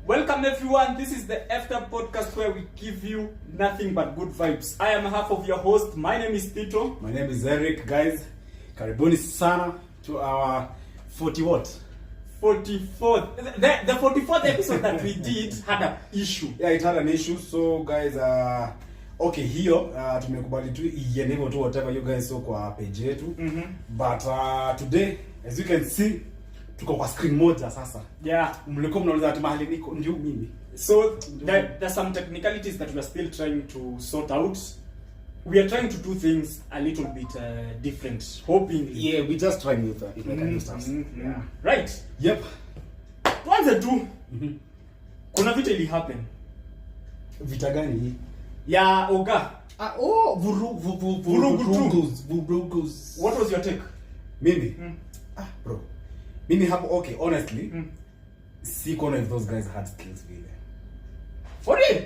Welcome everyone, this is the After Podcast where we give you nothing but good vibes. I am half of your host, my name is Tito. My name is Eric, guys. Karibuni sana to our 44th episode that we did had an issue. Yeah, it had an issue, so guys, okay, hiyo, tumekubali tu iende hivyo tu whatever you guys saw kwa page yetu. But today, as you can see, tuko kwa screen moja sasa. Yeah. Mlikuwa mnauliza ati mahali niko ndio mimi. So there's some technicalities that we are still trying to sort out. We are trying to do things a little bit different, hoping. Yeah, we just trying with it like new stuff. Yeah. Right. Yep. Kwanza tu kuna vita ili happen. Vita gani hii? Ya Oga. Vurugus. What was your take? Mimi? Bro. Mimi hapo, okay, honestly, siko na if those guys had skills vile. For real?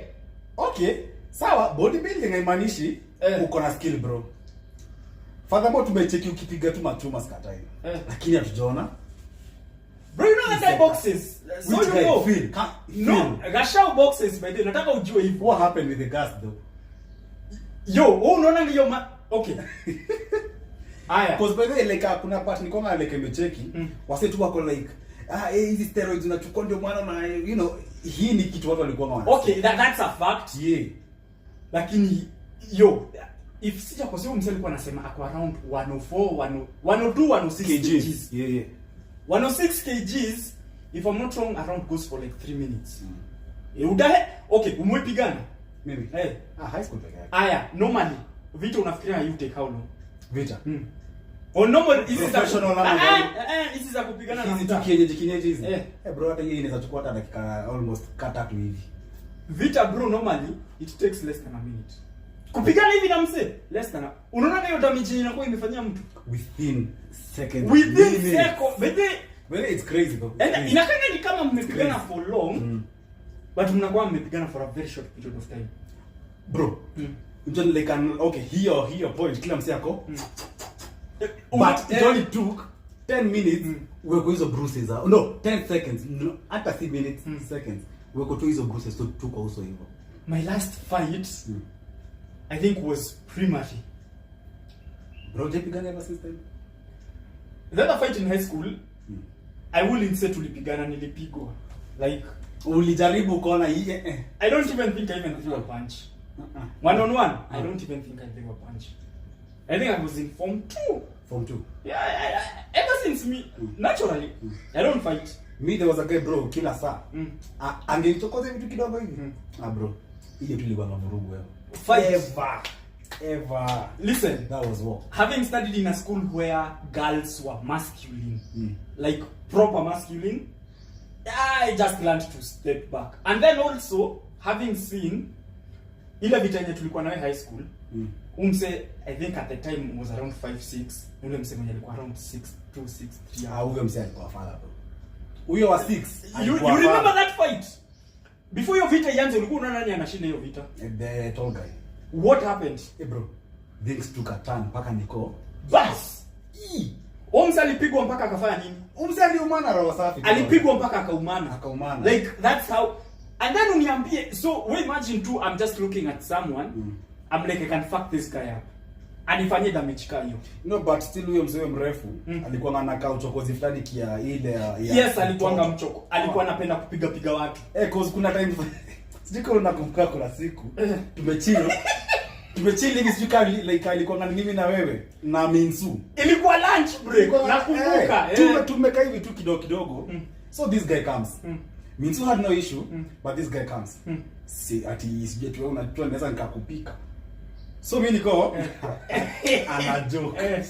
Okay, sawa, bodybuilding haimaanishi uko na skill, bro. Furthermore, tumecheki ukipiga tu machuma skatai. Lakini hatujaona. Bro, you know that guy boxes. So you know. No, Gachau boxes by the way. Nataka ujue hivyo. What happened with the gas though? Yo, unaona ndio okay. Aya. Because by the way, like kuna part ni kama like imecheki, wase tu wako like hizi steroids unachukua ndio maana na you know, hii ni kitu watu walikuwa wana. Okay, that's a fact. Yeah. Lakini yo, if sija kwa sababu mseli alikuwa anasema ako around 104, 102, 106 kgs. Yeah. 106 kgs, if I'm not wrong, around goes for like 3 minutes. Okay, umepigana? Mimi. High school peke yake. Aya, normally vita unafikiria you take how long? Vita. Normal hizi za professional hizi za kupigana na mtu kienyeji hizi. Bro, hata hii inaweza chukua hata dakika almost tatu hivi. Vita bro, normally it takes less than a minute. Kupigana hivi na mse less than unaona hiyo damage inakuwa imefanyia mtu within seconds. Well, it's crazy though. And inakanga ni kama mmepigana for long, but mnakuwa mmepigana for a very short period of time. Bro, unajua like okay, here point kila mse yako. But it only took 10 minutes wewe kwa hizo bruises. No, 10 seconds. No, hata 3 minutes, seconds. Wewe kwa hizo bruises tuko also hivyo. My last fight I think was primary. Bro, jepigana ever since then? The other fight in high school, I wouldn't say tulipigana, nilipigwa. Like ulijaribu kuona hii I don't even think I even threw a punch. One on one, I don't even think I threw a punch. I think I was in form 2. Form 2? Yeah, ever since me, naturally, I don't fight. Me, there was a guy, bro, kila saa. Angelichokoza vitu kidogo hivi. Bro, hiyo tulikuwa na vurugu yao. Fight. Ever. Listen, that was war. Having studied in a school where girls were masculine, like proper masculine, I just learned to step back. And then also, having seen, ile vita yenye tulikuwa nayo high school, umse I think at the time was around 5'6", ule mse mwenye alikuwa around 6'2", 6'3". Huyo mse alikuwa father bro. Huyo wa 6. You remember that fight? Before your vita ianze ulikuwa unaona nani anashinda hiyo vita? The tall guy. What happened? Bro, things took a turn mpaka niko bas. Umse alipigwa mpaka akafanya nini? Umse aliumana roho safi. Alipigwa mpaka akaumana. Like that's how. And then uniambie, so we imagine too, I'm just looking at someone, I'm like, I can fuck this guy up. Anifanye damage ka hiyo. No, but still huyo mzee mrefu alikuwa anakaa uchokozi fulani kia ile ya. Yes, alikuwa mchoko. Alikuwa anapenda kupiga watu. Cause kuna time sijiko unakumbuka kuna siku tumechill hivi sijui like alikuwa ngani mimi na wewe na Minsu. Ilikuwa lunch break. Nakumbuka. Tumekaa hivi tu kidogo. So this guy comes. Minsu had no issue, but this guy comes. See, ati sije tu unajua naweza nikakupika. So mimi niko ana joke.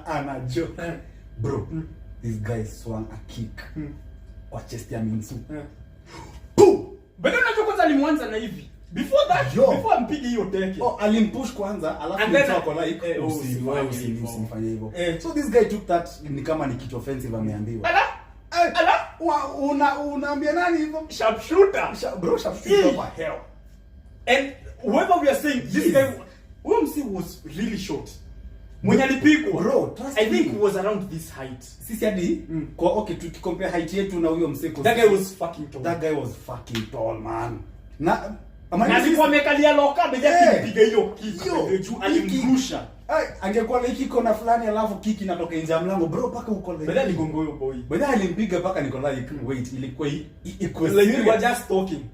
Ana joke. Bro, this guy swung a kick kwa chest ya Minsu. Boom! Bado kwanza alimwanza na hivi. Before that, before ampige hiyo teke. Alimpush kwanza, alafu nitako like usinifanye hivyo. So this guy took that ni kama ni kitu offensive ameambiwa. Unaambia nani hivyo? Sharpshooter. Bro, sharpshooter kwa hell. And whoever we are saying, this guy huyo msi was really short. Mwenye alipigwa bro, trust I think me. he was around this height. Sisi hadi kwa okay tukicompare height yetu na huyo mseko. That guy was fucking tall. That guy was fucking tall, man. Na alikuwa amekalia loka beja kipiga hiyo kick juu alimrusha. Angekuwa na kiko na fulani alafu kiki inatoka nje ya mlango bro paka uko leo. Beja ligongo huyo boy. Beja alimpiga paka niko like wait ilikuwa like we were just talking.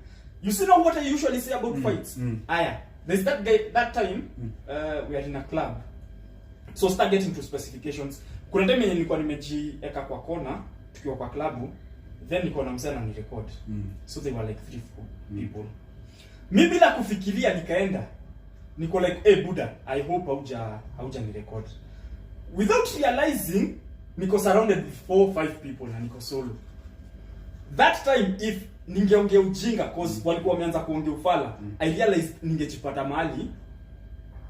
You see now what I usually say about fights? Aya. There's that guy that time we are in a club. So start getting to specifications. Kuna time yenye nilikuwa nimejieka kwa corner tukiwa kwa club, then niko na msana ni record. So they were like 3-4 people. Mimi bila kufikiria nikaenda. Niko like Buddha, I hope hauja ni record. Without realizing niko surrounded with 4-5 people na niko solo. That time if ningeongea ujinga cause walikuwa wameanza kuongea ufala, I realized ningejipata mahali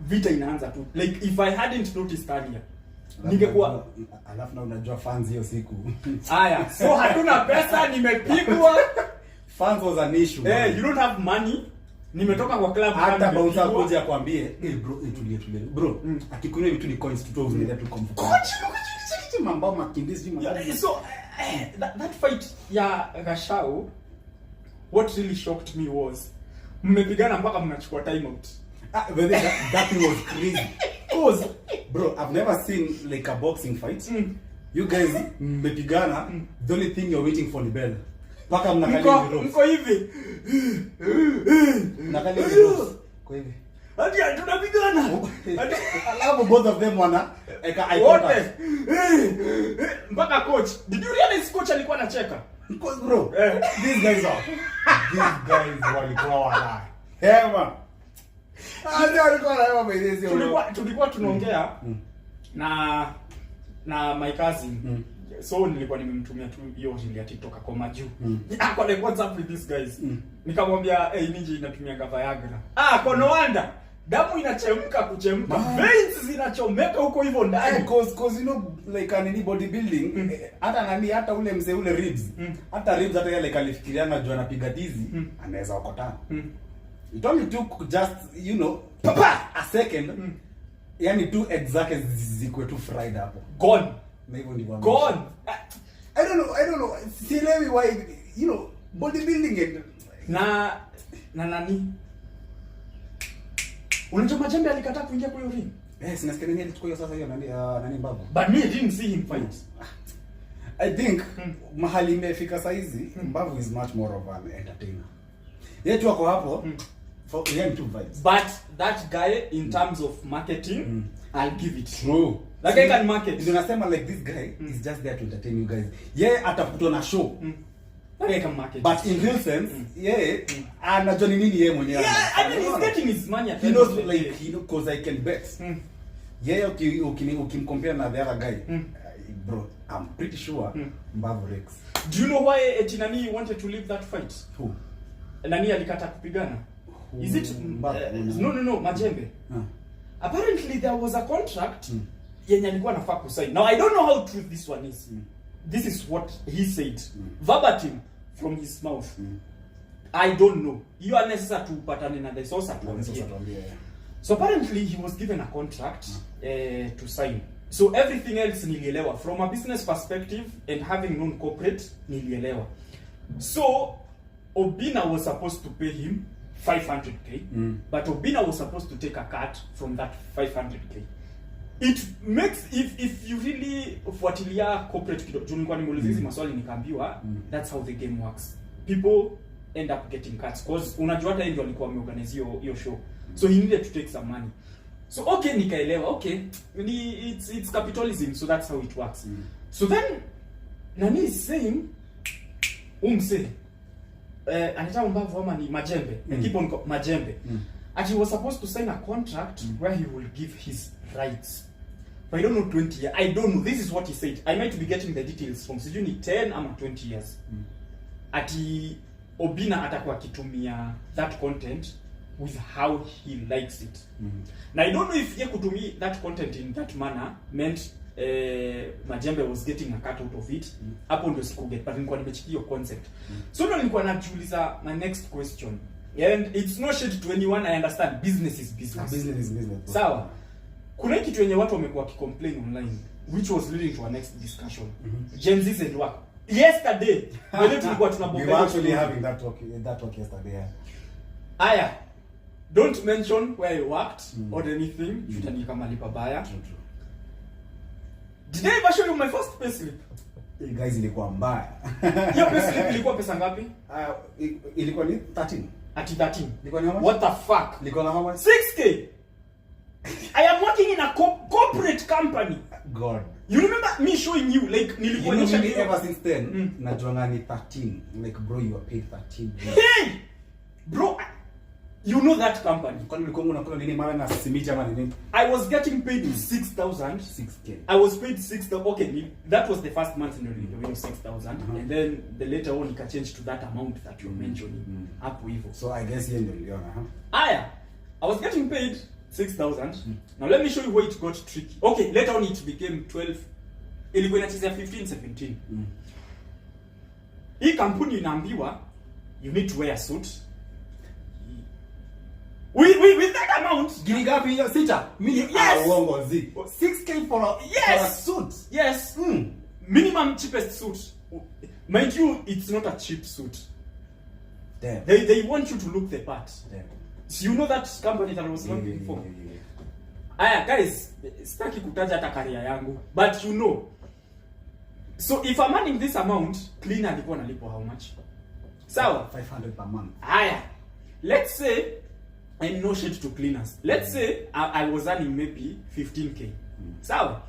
vita inaanza tu. Like if I hadn't noticed earlier, ningekuwa alafu na unajua fans hiyo siku. Aya, so hatuna pesa, nimepigwa. Fans was an issue. You don't have money. Nimetoka kwa club hata bouncer kuja akwambie, bro, tulie. Bro, akikunywa vitu ni coins tu unaenda tu comfort. Mambo makimbizi mambo. So that fight ya Gachau, what really shocked me was mmepigana mpaka mnachukua time out. But that thing was crazy. Cause bro, I've never seen like a boxing fight. You guys mmepigana, the only thing you're waiting for the bell. Paka mnakalia ropes. Mko hivi. Mnakalia ropes. Kwa hivi. Hadi tunapigana. Hadi alafu both of them wana eka eye contact. Mpaka coach. Did you realize coach alikuwa anacheka? Because bro, these guys walikuwa wala. Hema. Tulikuwa tunaongea na my cousin. So nilikuwa nimemtumia tu hiyo reel ya TikTok kwa majuu. Kwa like what's up with these guys? Nikamwambia ninji inatumia Viagra. Kwa no wonder damu inachemka kuchemka. Veins zinachomeka huko hivyo ndani. Because you know like an bodybuilding hata ule mzee ule ribs. Hata ribs hata yale kalifikiria na jua anapiga tizi anaweza okotana. It only took just, you know, a second. Yani two exact zikwe tu fried hapo. Gone. Na hivyo ndivyo. Gone. I don't know. Sielewi why, you know, bodybuilding and na nani? Unajua Majembe alikataa kuingia kwa hiyo ring? Sinasikia nini alichukua hiyo sasa hiyo nani Mbavu. But me I didn't see him fight. I think mahali imefika saizi Mbavu is much more of an entertainer. Yeye tu wako hapo for him to vibes. But that guy in terms of marketing, I'll give it. True. That guy can market. Ndio nasema like this guy is just there to entertain you guys. Yeye ataputwa na show. That guy can market. But in real sense, yeye anajua ni nini yeye mwenyewe. Yeah, I mean he's getting his money at he knows like he know cause I can bet. Yeye ukimcompare na the other guy, bro, I'm pretty sure Mbavu Rex. Do you know why Etinani wanted to leave that fight? Who? Nani alikata kupigana? Is it no Majembe? Apparently there was a contract yenye alikuwa anafaa kusign. Now I don't know how true this one is. This is what he said verbatim from his mouth. I don't know. You are necessary to patane na the source atuambie. So apparently he was given a contract to sign. So everything else nilielewa from a business perspective and having known corporate nilielewa. So Obinna was supposed to pay him 500k, but Obinna was supposed to take a cut from that 500k. It makes if you really fuatilia corporate kidogo, nilikuwa nimuuliza hizi maswali nikaambiwa that's how the game works. People end up getting cuts because unajua hata ndio alikuwa ameorganize hiyo show. So he needed to take some money. So okay nikaelewa, okay, it's capitalism, so that's how it works. So then Nani is saying umse anataka Mbavu ama ni Majembe. Keep on Majembe. And he was supposed to sign a contract where he will give his rights. But I don't know 20 years. I don't know. This is what he said. I might be getting the details from sijui 10 ama 20 years. Ati Obinna atakuwa kitumia that content with how he likes it. Now I don't know if ye kutumia that content in that manner meant Majembe was getting a cut out of it. Hapo ndio sikuget, but nilikuwa nimechikia hiyo concept. So ndio nilikuwa najiuliza my next question. And it's no shade to anyone, I understand. Business is business. Business is business. Sawa. Kuna kitu yenye watu wamekuwa complain online, which was leading to our next discussion. Gen Z and work. Yesterday, wale tulikuwa tunabonga. We were actually having that talk yesterday. Yeah. Aya. Don't mention where you worked or anything. Jutani kama lipa baya. True. Did I ever show you my first payslip? Hey guys, ilikuwa mbaya. Hiyo payslip ilikuwa pesa ngapi? Ilikuwa ni 13. Ati 13. Ilikuwa ni how much? What the fuck? Ilikuwa na how much? 6K. I am working in a corporate company. God. You remember me showing you like nilikuonyesha you ever since then najuanga ni 13. Like bro, you are paid 13. Hey! Bro, you know that company. Kwani ulikuwa unakula nini mara na simiti ama nini? I was getting paid 6,000. 6K. I was paid 6,000. Okay, that was the first month in the 6,000 and then the later on it changed to that amount that you're mentioning. Hapo hivyo. So I guess yeye ndio niliona, Aya. I was getting paid 6,000. Now let me show you where it got tricky. Okay, later on it became 12. Ilikuwa inachezea 15, 17. Hii kampuni inaambiwa you need to wear a suit. With that amount, gini gapi hiyo sita? Yes. Uongo zi. 6K for a suit. Yes. Minimum cheapest suit. Mind you, it's not a cheap suit. Damn. They want you to look the part. Damn. So you know that company that I was working for. Aya guys, sitaki kutaja hata career yangu, but you know. So if I'm earning this amount, cleaner alikuwa nalipo how much? Sawa, 500 per month. Aya. Let's say I'm no shade to cleaners. Let's say I was earning maybe 15K. Sawa.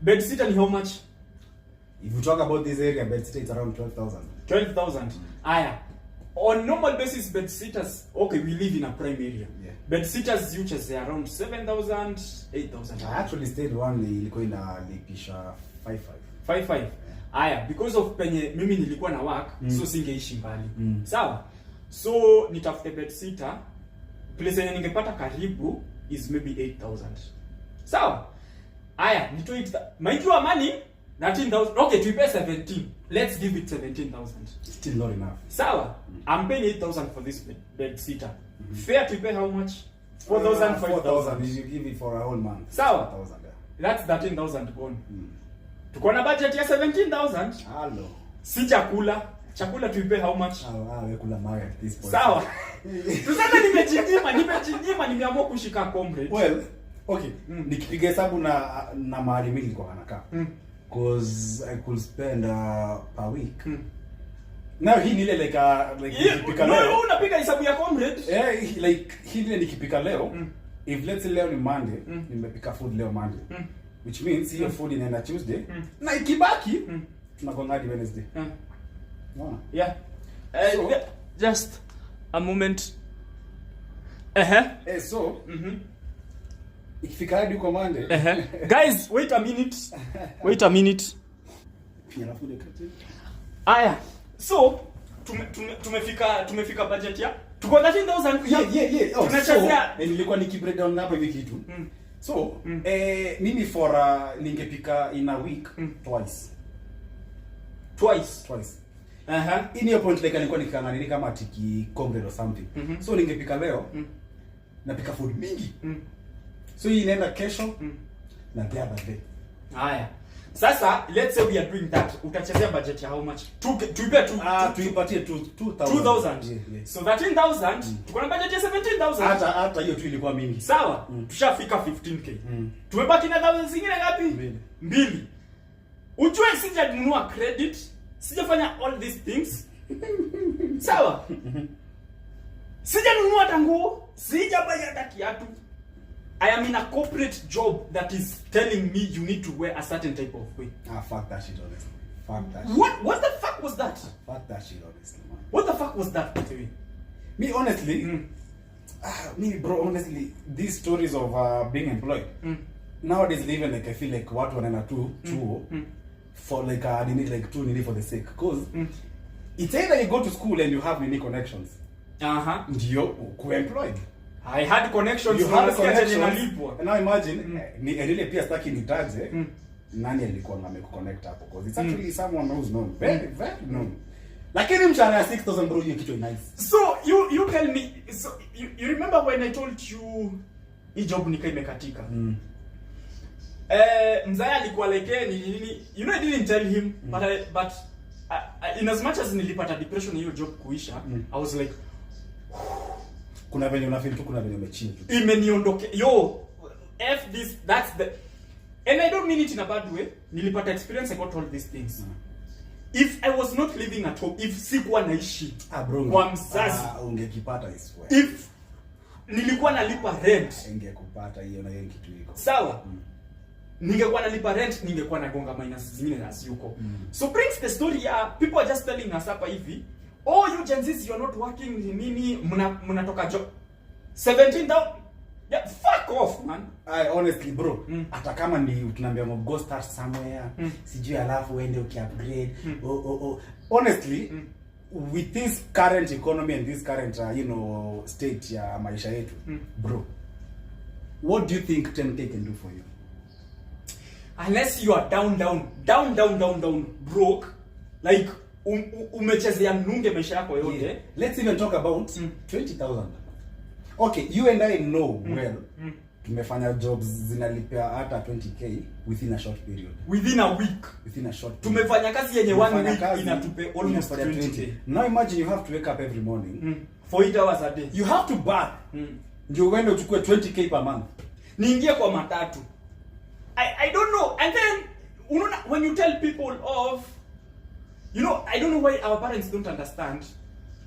Bed sitter ni how much? If you talk about this area, bed sitter is around 12,000. 12,000. Aya. On normal basis, bed sitters, okay, we live in a prime area. Yeah. Bed sitters usually around 7,000, 8,000. I actually stayed one ilikuwa inalipisha 55. 55. Aya, because of penye mimi nilikuwa na work, so singeishi mbali. Sawa? So nitafute bed sitter, place yenye ningepata karibu is maybe 8,000. Sawa? Aya, nitoe it. Mind you money 13,000. Okay, to pay 17. Let's give it 17,000. Still not enough. Sawa? I'm paying 8,000 for this bed sitter. Fair to pay how much? 4,000, 5,000. You give it for a whole month. Sawa? 4,000. That's 13,000 gone. Tuko na budget ya 17,000. Hello. Si chakula. Chakula tuipe how much? We kula mawe at this point. Sawa. Tuseme nimejinyima nimeamua kushika comrade. Well, okay. Nikipiga hesabu na mahali mingi nilikuwa anakaa. Cause I could spend per week. Now hii ni ile like nikipika leo. No, unapiga hesabu ya comrade. Like hii ni nikipika leo. If let's say leo ni Monday, nimepika food leo Monday. Which means hiyo food inaenda Tuesday. Na ikibaki tunagonga hadi Wednesday. Wow. Yeah. So, just a moment. So, ikifika hadi uko Monday. Guys, wait a minute. Aya. So, tumefika budget ya. Tuko 13,000. Yeah. Oh, tunachezea nilikuwa nikibreak down hapo hivi kitu. So, mimi for ningepika in a week twice. In your point like alikuwa nikangani kama tiki comrade or something. So ningepika leo napika food mingi. So hii inaenda kesho na the other day. Haya. Sasa let's say we are doing that. Utachezea budget ya how much? Tuipatie 2,000. Yeah. So 13,000, tuko na budget ya 17,000. Hata hiyo tu ilikuwa mingi. Sawa? Tushafika 15K. Tumebaki na 1,000 zingine ngapi? 2. Ujue sijanunua credit, sijafanya all these things. Sawa? Sijanunua hata nguo, sijabuy hata kiatu. I am in a corporate job that is telling me you need to wear a certain type of way. Fuck that shit, honestly. Fuck that shit. What the fuck was that? Fuck that shit, honestly, man. What the fuck was that, by the way? Me, honestly, bro, honestly, these stories of being employed, nowadays, even like, I feel like what one and a two, for like, they need like 2 nearly for the sake. Because it's either you go to school and you have many connections. Ndio, employed. I had connections. You had connections. Now imagine, ni really pia staki nitaje, nani alikuwa amekuconnect hapo. Because it's actually someone who's known. Very, very known. Lakini mshahara ya 6000 bro hiyo kitu nice. So you tell me, so you remember when I told you hii job nika imekatika. Mzaya alikuwa like nini, you know I didn't tell him, but in as much as nilipata depression hiyo job kuisha, I was like kuna venye una feel tu, kuna venye umechill tu. Imeniondoke. Yo, F this, that's the, and I don't mean it in a bad way. Nilipata experience, I got all these things. If I was not living at home, if sikuwa naishi bro, kwa mzazi, ungekipata I swear. If nilikuwa nalipa rent, ingekupata hiyo na hiyo kitu iko. Sawa? Ningekuwa nalipa rent, ningekuwa nagonga minus zingine as yuko. So brings the story people are just telling us hapa hivi, oh you Gen Zs, you're not working nini, mnatoka job 17,000. Yeah, fuck off man. I honestly bro, hata kama ni tunaambia go start somewhere, sijui alafu uende ukiupgrade. Honestly, with this current economy and this current state ya maisha yetu, bro, what do you think 10K can do for you? Unless you are down broke, like umechezea mnunge maisha yako yote. Yeah. Let's even talk about 20,000. Okay, you and I know well, tumefanya jobs zinalipia hata 20K within a short period. Within a week. Within a short period. Tumefanya kazi yenye 1 week inatupe almost 20K. Now imagine you have to wake up every morning for 8 hours a day. You have to bath. Ndio uende uchukue 20K per month. Niingie kwa matatu. I don't know. And then when you tell people of, I don't know why our parents don't understand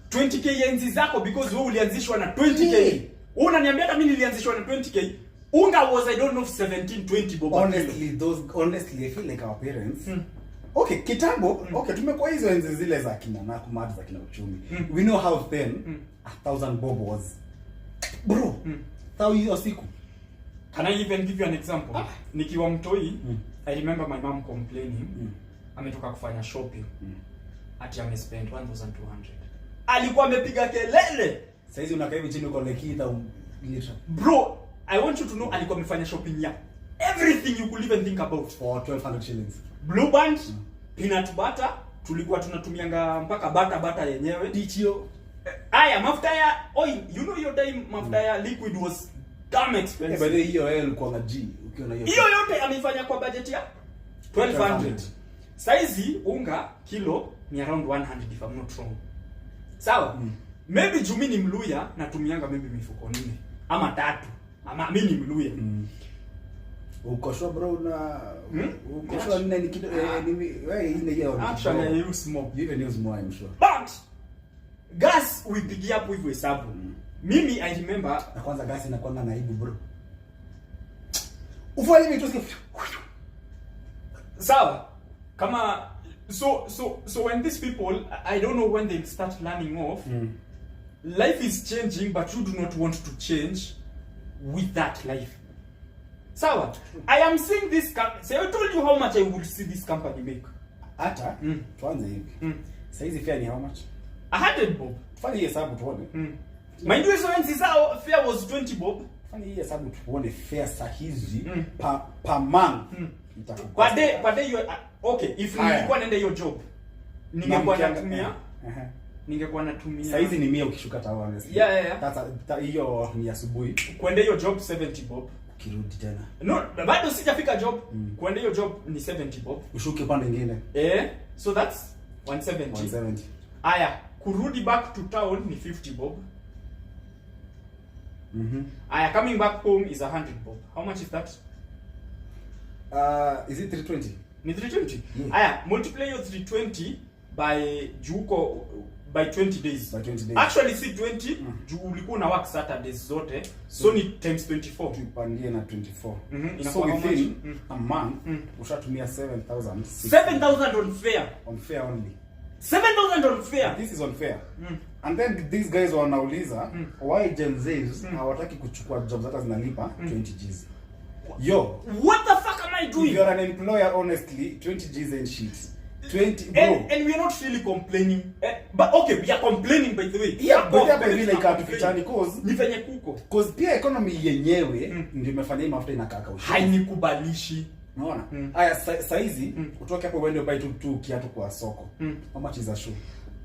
20K enzi zako, because wewe ulianzishwa na 20K. Wewe unaniambia hata mimi nilianzishwa na 20K. Unga was I don't know 17 20 bob. Honestly I feel like our parents okay, kitambo okay, tumekuwa hizo enzi zile za kina Nakumad za kina uchumi. We know how then 1,000 bob was. Bro, tao hiyo siku. Can I even give you an example? Nikiwa mtoi, I remember my mom complaining, ametoka kufanya shopping. Ati amespend 1,200. Alikuwa amepiga kelele. Sasa hizi unakaa hivi chini uko like ita liter. Bro, I want you to know alikuwa amefanya shopping ya everything you could even think about for 1,200 shillings. Blue Band, peanut butter, tulikuwa tunatumianga mpaka butter yenyewe. Dichio. Aya, mafuta ya oil, your time mafuta ya liquid was damn expensive. By the hiyo oil kwa na G, ukiona hiyo. Hiyo yote ameifanya kwa budget ya 1,200. Saizi unga kilo ni around 100 if I'm not wrong. Sawa? Maybe jumi ni Mluya natumianga maybe mifuko 4 ama 3. Ama mimi ni Mluya. Uko sure bro na uko sure nini kidogo wewe ile hiyo. Actually I use more. You even use more I'm sure. But gas uipigia hapo hivyo hesabu. Mimi I remember na kwanza gas inakuwa na naibu bro. Ufanye vitu sikia. Sawa. Kama so when these people, I don't know when they start learning off, life is changing but you do not want to change with that life. Sawa. I am seeing this say I told you how much I would see this company make. Hata tuanze hivi. Sasa hizi fare ni how much? 100 bob. Fanya hesabu tuone. Mind you so enzi zao fare was 20 bob. Fanya hesabu tuone fare saa hizi per month. Per day you okay, if nilikuwa naenda hiyo job ningekuwa natumia sasa hizi ni 100 ukishuka tawa honestly. Yeah. Sasa hiyo ni asubuhi. Kwenda hiyo job 70 bob. Kirudi tena. No, bado sijafika job. Kwenda hiyo job ni 70 bob. Ushuke pande nyingine. So that's 170. 170. Aya, kurudi back to town ni 50 bob. Aya, coming back home is 100 bob. How much is that? Is it 320? Ni 320. Aya, multiply your 320 by juko by 20 days. By 20 days. Actually si 20, juu ulikuwa na work Saturdays zote. So ni times 24. Tupangie na 24. So within a month, ushatumia 7,000. 7,000 on fare. On fare only. 7,000 on fare. This is on fare. And then these guys wanauliza why Gen Zs hawataki kuchukua jobs hata zinalipa 20 Gs. Yo, what the fuck am I doing? If you're an employer, honestly, 20 Gs ain't shit. 20 bro. And we are not really complaining. But okay, we are complaining by the way. Yeah, but hapa vile ikatufichani cause nifanye kuko. Cause pia economy yenyewe ndio imefanya hii mafuta inakaa ushuru. Hainikubalishi. Unaona? Haya saizi utoke hapo uende buy tu kiatu kwa soko. How much is a shoe?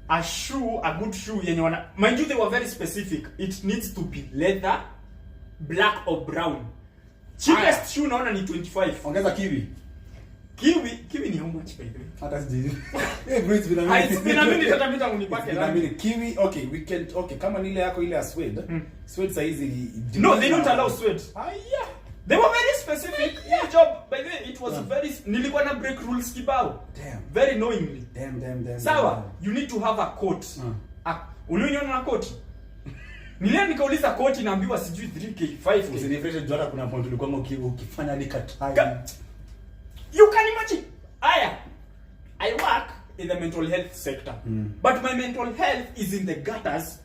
a shoe, a good shoe yenye wana, mind you they were very specific, it needs to be leather, black or brown. Cheapest shoe naona ni 25. Ongeza kiwi. Kiwi ni how much by the way? Hata sijui. Bro, it's been a minute. It's been a minute hata mita unipake na mimi kiwi. Okay, we can, okay, kama ni ile yako ile ya suede. Suede size. No, they don't allow suede. Yeah. They were very specific. Yeah. Job by the way, it was very, nilikuwa na break rules kibao. Damn. Very knowingly. Damn. Sawa, you need to have a coat. Ulioniona na coat? Nilia nikauliza koti naambiwa sijui 3k 5k. Usinifreshe jora kuna point ulikuwa ukifanya nikatai. You can imagine. I work in the mental health sector. But my mental health is in the gutters.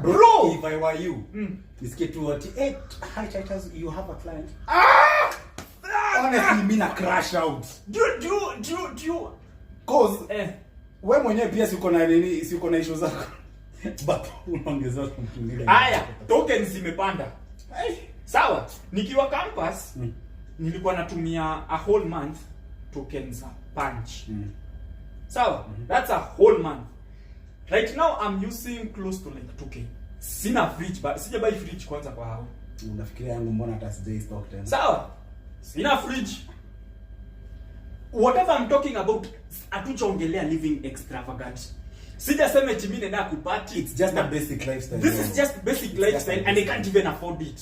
Bro, if I were you, nisikie tu ati, hey, hi Titus, you have a client. Honestly, mimi na crash out. Do you cause wewe mwenyewe pia si uko na nini, si uko na issue zako. But unaongeza mtu mwingine. Tokens zimepanda. Sawa, nikiwa campus nilikuwa natumia a whole month tokens punch. Sawa, that's a whole month. Right now I'm using close to like 2k. Sina fridge, but sija buy fridge kwanza kwa hao. Unafikiria yangu mbona hata sijai stock tena? Sawa. Sina fridge. Whatever I'm talking about, atuchaongelea living extravagant. Sijasema eti mimi nenda kupati. It's just a basic lifestyle. This is just basic lifestyle and I can't even afford it.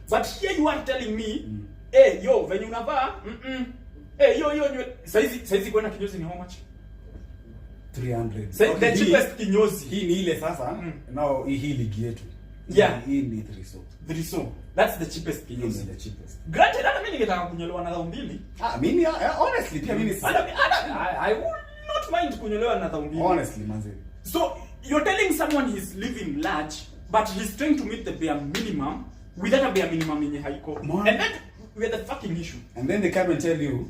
But here you are telling me, hey yo, when unavaa, hey yo, saizi kwenda kinyozi ni how much? 300. So okay, the cheapest kinyozi. Hii ni ile sasa, now hii ligi yetu. Yeah. Hii ni 3so. That's the cheapest kinyozi. The cheapest. Granted, hata mimi ningetaka kunyolewa na 2,000. Mimi honestly pia mimi I would not mind kunyolewa na 2,000. Honestly, manze. So you're telling someone he's living large, but he's trying to meet the bare minimum without a bare minimum yenye haiko. And then we are the fucking issue. And then they come and tell you,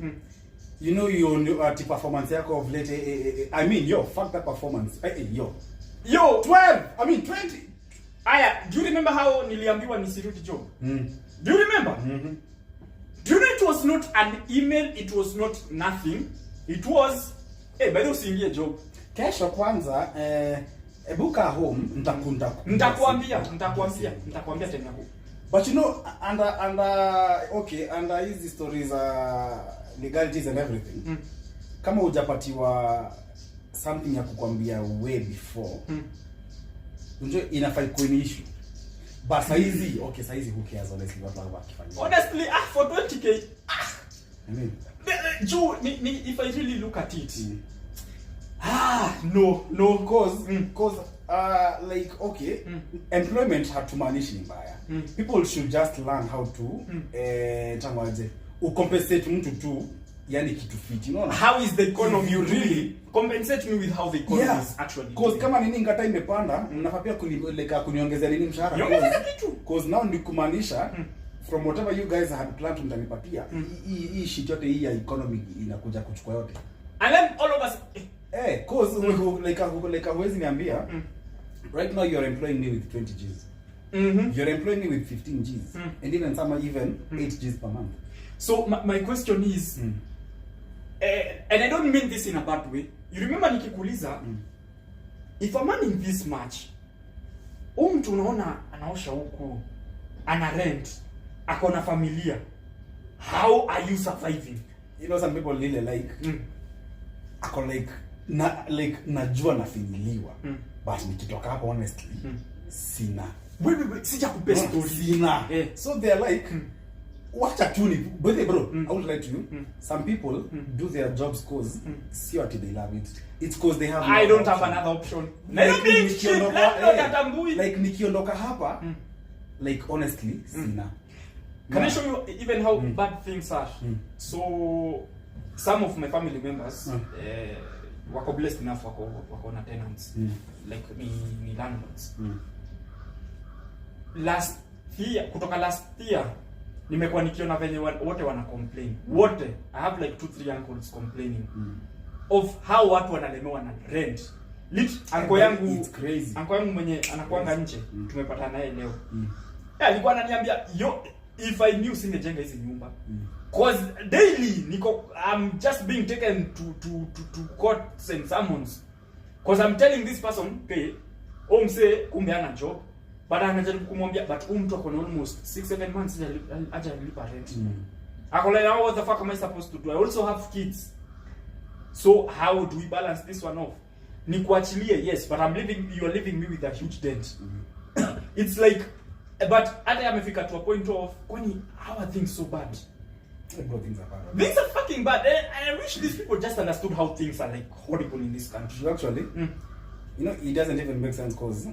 you know your performance yako of late. I mean, fuck that performance. Yo, 12. I mean 20. Do you remember how niliambiwa nisirudi job? Do you remember? Do you know it was not an email, it was not nothing. It was, by the way usiingie job. Kesho kwanza ebuka home nitakwambia tena huko. But you know under hizi stories legalities and everything. Kama hujapatiwa something ya kukwambia way before. Unajua inafai kuwa issue. But saizi who cares honestly what wakifanya. Honestly, for 20k. I mean, if I really look at it. No, cause like employment hatumaanishi ni mbaya. People should just learn how to tangaje ucompensate mtu tu yani kitu fit, you know. How is the economy really compensate me with how the economy is actually? Cause kama nini ngata imepanda, mnafapia kuniongezea nini mshahara. Niongeze kitu. Cause now ni kumaanisha from whatever you guys had planned mtanipatia. Hii shit yote hii ya economy inakuja kuchukua yote. And then all of us cause like huwezi niambia right now you're employing me with 20 Gs. You're employing me with 15 Gs. And even some are even 8 Gs per month. So my question is and I don't mean this in a bad way. You remember nikikuuliza if I'm earning this much, mtu unaona anaosha huko, ana rent, ako na familia, how are you surviving? You know some people really like ako najua nafinyiliwa but nikitoka hapo honestly sina. Wewe sija kupe story sina. So they are like wacha tu ni bro, I won't lie to you. Some people do their jobs cause sio ati they love it. It's cause they have I don't have another option. Like nikiondoka hapa like honestly sina. Can I show you even how bad things are? So some of my family members wako blessed enough wako na tenants like ni landlords. Kutoka last year nimekuwa nikiona venye wote wana complain. Wote I have like 2-3 uncles complaining of how watu wanalemewa na rent. Uncle yangu mwenye anakuanga nje tumepatana naye leo. Alikuwa ananiambia if I knew singejenga hizi nyumba. Cause daily I'm just being taken to courts and summons. Cause I'm telling this person, pay, mse kumbe ana job, but anajaribu kumwambia but mtu akona almost 6-7 months aja lipa rent. Ako like, what the fuck am I supposed to do? I also have kids. So how do we balance this one off? Ni kuachilie, yes, but you're leaving me with a huge dent. It's like, but hata amefika to a point of, kwani how are things so bad? Things are bad. Things are fucking bad. And I wish these people just understood how things are like horrible in this country. Actually, you know, it doesn't even make sense because,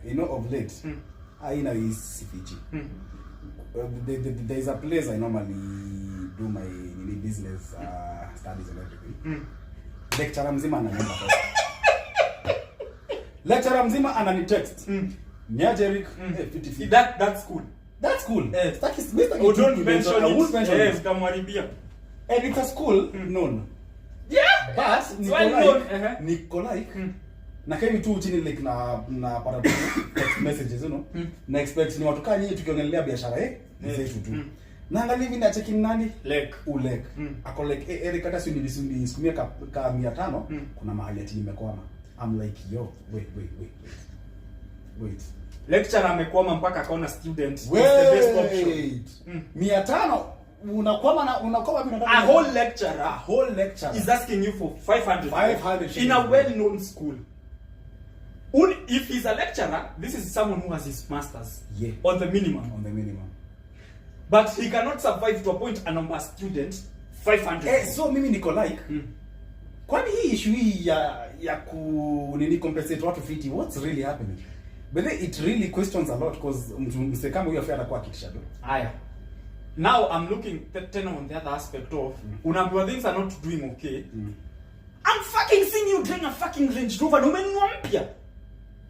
you know, of late, I know is Fiji. There is a place I normally do my business studies and everything. Lecturer mzima ananiomba pesa. Lecturer mzima ananitext. Niajerik, 50. That's cool. That's cool. That is Mr. Oh, don't mention it. I won't mention it. Kamwaribia. And it's a school known. Yeah. But Nikolai, na kemi tu chini like na para text messages, you know. Na expect ni watu kani tukiongelea biashara zetu tu. Na angalia hivi na check in nani? Ulek. Ako like Eric hata si nilisikumia ka 500 kuna mahali ati nimekwama. I'm like, yo, wait. Lecturer amekwama mpaka akaona student is the best option. 500 unakwama bila a whole lecturer is asking you for 500 in a well-known school. If he's a lecturer, this is someone who has his masters. Yeah. On the minimum. But he cannot survive to a point a number student 500. So mimi niko like kwani hii issue hii ya nini compensate watu fiti, what's really happening? But then it really questions a lot because mse kama huyo afya atakuwa kitishado. Aya. Now I'm looking on the other aspect of unaambiwa things are not doing okay. I'm fucking seeing you driving a fucking Range Rover na umenunua mpya.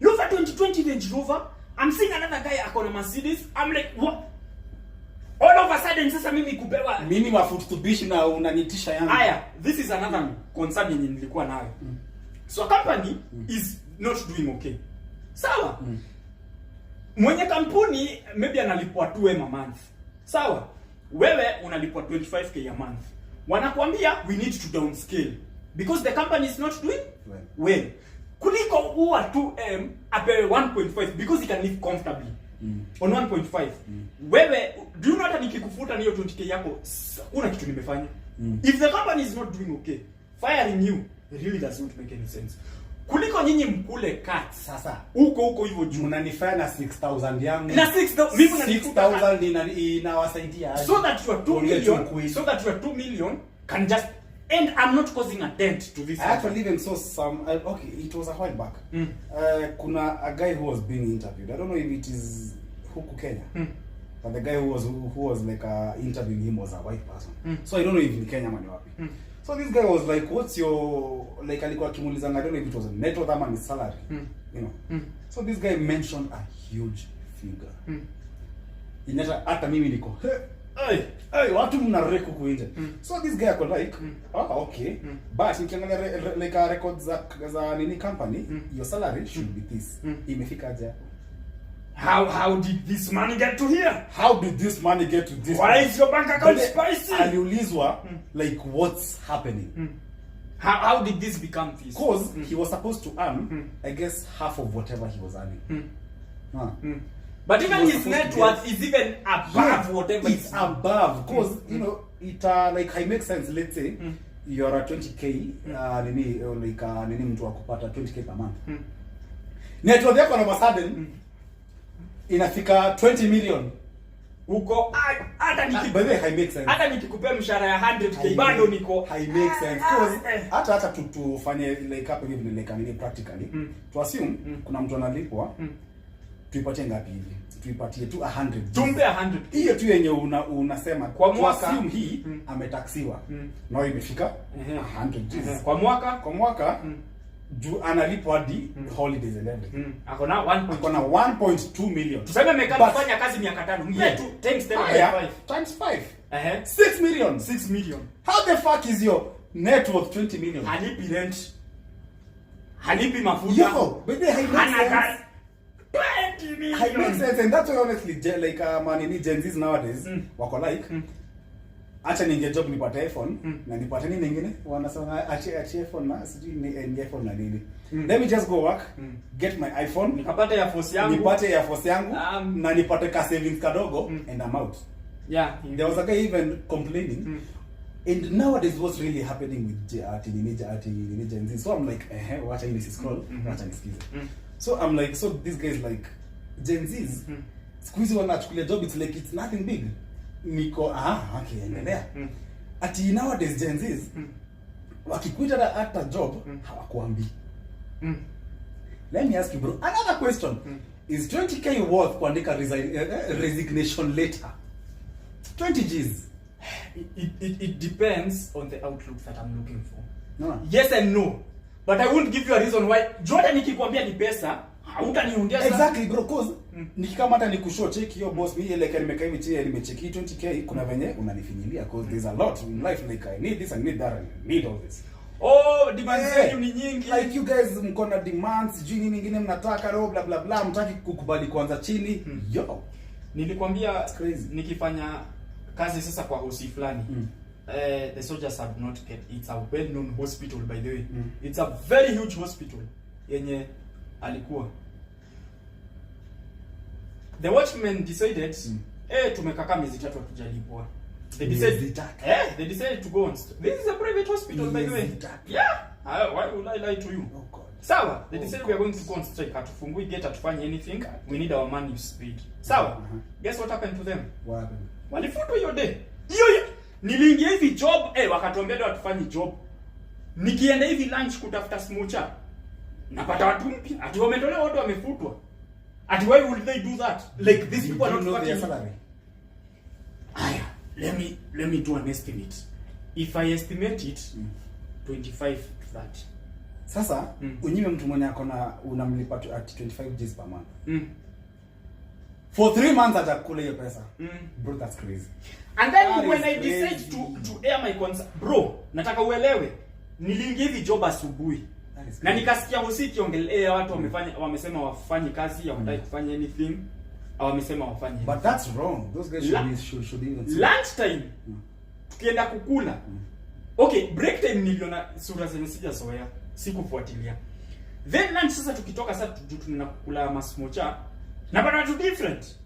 You have a 2020 Range Rover. I'm seeing another guy akona Mercedes. I'm like, what? All of a sudden sasa mimi kupewa mimi mafutubishi na unanitisha yangu. Aya, this is another concern yenye nilikuwa nayo. So a company is not doing okay. Sawa? Mwenye kampuni maybe analipwa 2M a month. Sawa? Wewe unalipwa 25k a month. Wanakuambia we need to downscale because the company is not doing well. Kuliko huwa 2M apewe 1.5 because he can live comfortably. On 1.5. Wewe do you know hata nikikufuta niyo 20k yako una kitu nimefanya. If the company is not doing okay, firing you really does not make any sense. Kuliko nyinyi mkule cut sasa. Huko hivyo juu mnanifanya na 6000 yangu. Na 6000 mimi na 6000 inawasaidia. So that you are 2 million. So that you are 2 million can just and I'm not causing a dent to this. I actually even saw some okay, it was a while back. Kuna a guy who was being interviewed. I don't know if it is huku Kenya. But the guy who was like interviewing him was a white person. So I don't know if in Kenya mani wapi. So this guy was like, what's your, like alikuwa akimuuliza, I don't know if it was a net worth or his salary, you know. So this guy mentioned a huge figure. Inata hata mimi niko, hey, watu mnareku kuinje. So this guy got like, okay, but nikiangalia like records za nini company, your salary should be this. Imefika aje? How did this money get to here? How did this money get to this? Why is your bank account spicy? Aliulizwa like what's happening? How did this become this? Because he was supposed to earn, I guess, half of whatever he was earning. But even his net worth is even above whatever it's above. Because you know it like it makes sense. Let's say you're a 20k, nini like nini mtu akupata 20k per month. Net worth yako na sudden inafika 20 million. Uko hata by the way, I make sense. Hata nikikupea mshahara ya 100k bado niko I make sense because hata tufanye like hapo hivi like nini practically to assume kuna mtu analipwa tuipatie ngapi hivi, tuipatie tu 100, tumpe 100 hiyo tu yenye unasema kwa mwaka assume hii ametaxiwa na imefika 100 kwa mwaka juu analipwa hadi holidays and everything. Akona 1.2 million. Tuseme amefanya kazi miaka 5. Mpe tu times 10 times 5. 6 million. How the fuck is your net worth 20 million? Halipi rent. Halipi mafuta. Yo, but they have 20 million. I make sense, and that's why honestly like manini Gen Z's nowadays wako like acha ninge job nipate iPhone na nipate nini nyingine wanasema achi iPhone na sijui ni iPhone na nini. Let me just go work, get my iPhone, Nikapata Air Force yangu. nipate Air Force yangu na nipate ka savings kadogo and I'm out. Yeah. There was a guy even complaining. And nowadays what's really happening with Gen Z. So I'm like, watch I scroll, watch I nisikize. So I'm like, so this guy is like Gen Z's. Squeeze wanachukulia job, it's like it's nothing big. Niko okay, endelea. Ati nowadays Gen Z's wakikwita hata job hawakuambii. Let me ask you bro, another question. Is 20k worth kuandika resignation letter? 20 G's. It depends on the outlook that I'm looking for. No. Yes and no. But I won't give you a reason why. Jordan nikikwambia ni pesa, hautaniongeza. Exactly bro, cause nikikama hata nikushow check hiyo boss mimi ile nimekaa hivi chini nimecheki 20k kuna venye unanifinyilia cause there's a lot in life like I need this and need that and need all this. Oh, demands zenu ni nyingi. Like you guys mko na demands, sijui nini nyingine mnataka ro bla bla bla, mtaki kukubali kwanza chini. Yo. Nilikwambia nikifanya kazi sasa kwa hosi fulani. The soldiers have not kept. It's a well-known hospital by the way. It's a very huge hospital yenye alikuwa. The watchman decided tumekaka miezi 3 hatujalipwa. They decided to go on. This is a private hospital by the way. Yeah. Why would I lie to you? Oh God. Sawa. They decided we are going to go on strike. Hatufungui gate, hatufanye anything. We need our money paid. Sawa. Guess what happened to them? What happened? Walifutwa hiyo day. Hiyo niliingia hivi job, wakatuambia ndio hatufanyi job. Nikienda hivi lunch kutafuta smocha. Napata watu mpya. Ati wametolewa watu wamefutwa. Ati why would they do that? Like these people are not fucking salary. Aya, let me do an estimate. If I estimate it 25 to 30. Sasa unyime mtu mwenye akona unamlipa at 25 G's per month. For 3 months atakula hiyo pesa. Bro, that's crazy. And then when I decide to air my concern, bro, nataka uelewe. Niliingia hivi job asubuhi. Na nikasikia hosi kiongelea watu wamesema wafanye kazi, hawataki kufanya anything. Au wamesema wafanye. But that's wrong. Those guys should even lunch time. Tukienda kukula. Okay, break time niliona sura zenye sijazoea, sikufuatilia. Then lunch sasa tukitoka sasa tunaenda kukula masmocha. Na bado tu different.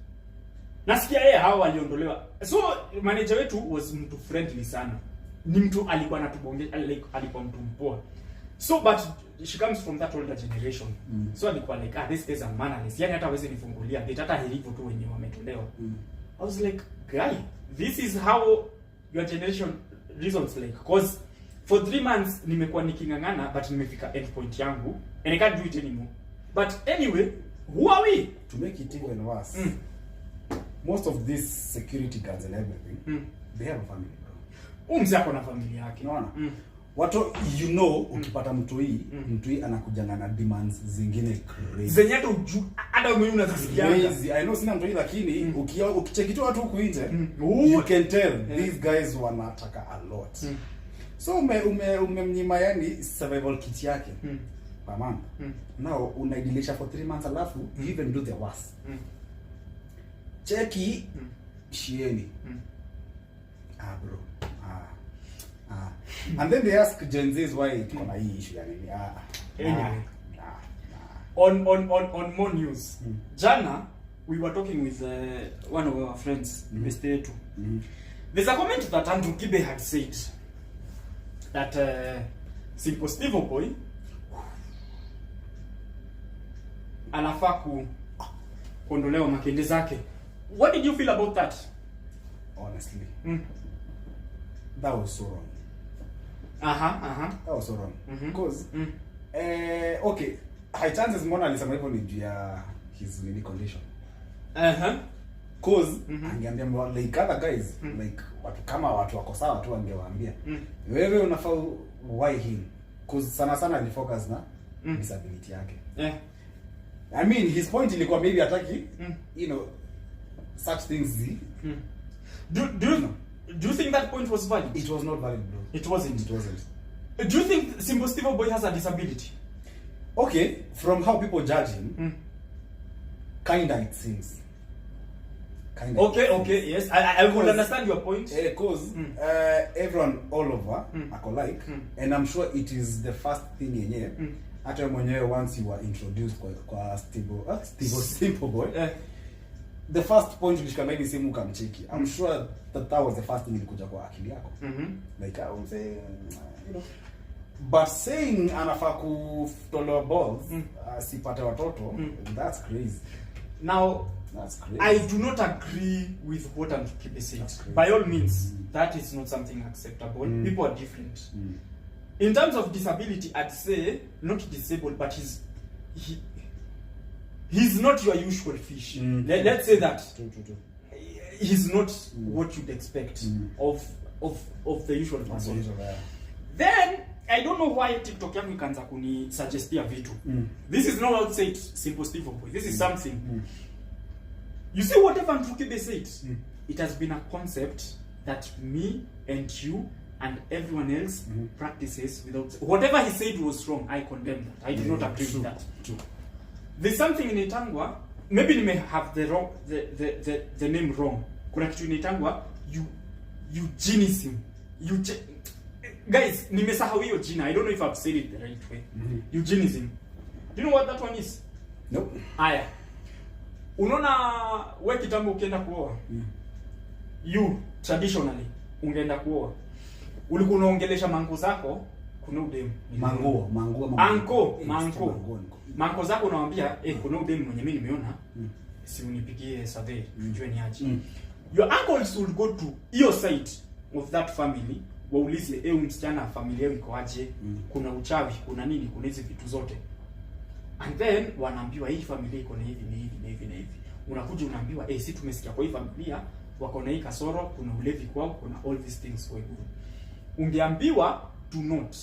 Nasikia hao waliondolewa. So manager wetu was mtu friendly sana. Ni mtu alikuwa anatubongea, alikuwa mtu mpoa. So but she comes from that older generation. So alikuwa like this is a mannerless. Yani hata hawezi nifungulia gate hata hivyo tu wenyewe wametolewa. I was like, guy, this is how your generation reasons like cause for 3 months nimekuwa nikingangana but nimefika end point yangu and I can't do it anymore. But anyway, who are we? To make it even worse. Most of these security guards and everything, they have a family, bro. Mzee ako na familia yake. Unaona? Watu ukipata mtu hii anakujanga na demands zingine crazy. Zenye hata wewe unazisikia. Crazy. I know sina mtu hii lakini ukicheki tu watu huku nje, you can tell these guys wanataka a lot. So umemnyima yani survival kit yake per month. Now unaidilisha for 3 months alafu you even do the worst. Cheki shieni. Bro. And then they ask Gen Z's why kuna hii issue yani. Anyway. On more news. Jana we were talking with one of our friends, Mr. Etu. There's a comment that Andrew Kibe had said that Simple Steve Boy anafaa kuondolewa makende zake. What did you feel about that? Honestly. That was so wrong. That was so wrong. Because okay, high chances mbona alisema hivyo ni juu ya his medical condition. Cause angeambia like other guys like watu wako sawa tu angewaambia. Wewe unafaa why him? Cause sana alifocus na disability yake. I mean his point ilikuwa maybe hataki such things. Do you think that point was valid? It was not valid, bro. It wasn't. Do you think Simple Steve Boy has a disability? Okay, from how people judge him, kinda it seems. kind of. Okay, yes. I will understand your point. Because everyone all over are alike, and I'm sure it is the first thing yenyewe. Hata mwenyewe once you were introduced kwa Simple Boy. The first point ulishikana hivi simu ukamcheki. I'm sure that was the first thing ilikuja kwa akili yako. Like I would say, you know. But saying anafaa kutolewa balls, sipate watoto, that's crazy. Now, that's crazy. I do not agree with what Antukibe said. By all means, that is not something acceptable. People are different. In terms of disability, I'd say not disabled, but he's not your usual fish. Let's say that. True. He's not what you'd expect of the usual person. Then I don't know why TikTok yangu ikaanza kunisuggestia vitu. This is not outside Simple Steve Boy. This is something. You see, whatever Antukibe said, it has been a concept that me and you and everyone else practices without. Whatever he said was wrong. I condemn that. I do not agree with that. True. There's something in Itangwa. Maybe you may have the name wrong. Kuna kitu inaitangwa eugenism. Guys, nimesahau hiyo jina. I don't know if I've said it the right way. Eugenism. Do you know what that one is? Nope. Aya. Unaona wewe kitambo ukienda kuoa. You traditionally ungeenda kuoa. Ulikuwa unaongelesha mango zako kuna udemu. Mango zako unawaambia kuna udemu mwenye mimi nimeona. Si unipigie survey njue ni aje. Your uncles will go to your side of that family. Waulize msichana familia yao iko aje, kuna uchawi, kuna nini, kuna hizi vitu zote. And then wanaambiwa hii familia iko na hivi. Unakuja unaambiwa si tumesikia kwa hii familia wako na hii kasoro, kuna ulevi kwao, kuna all these things going on. Ungeambiwa do not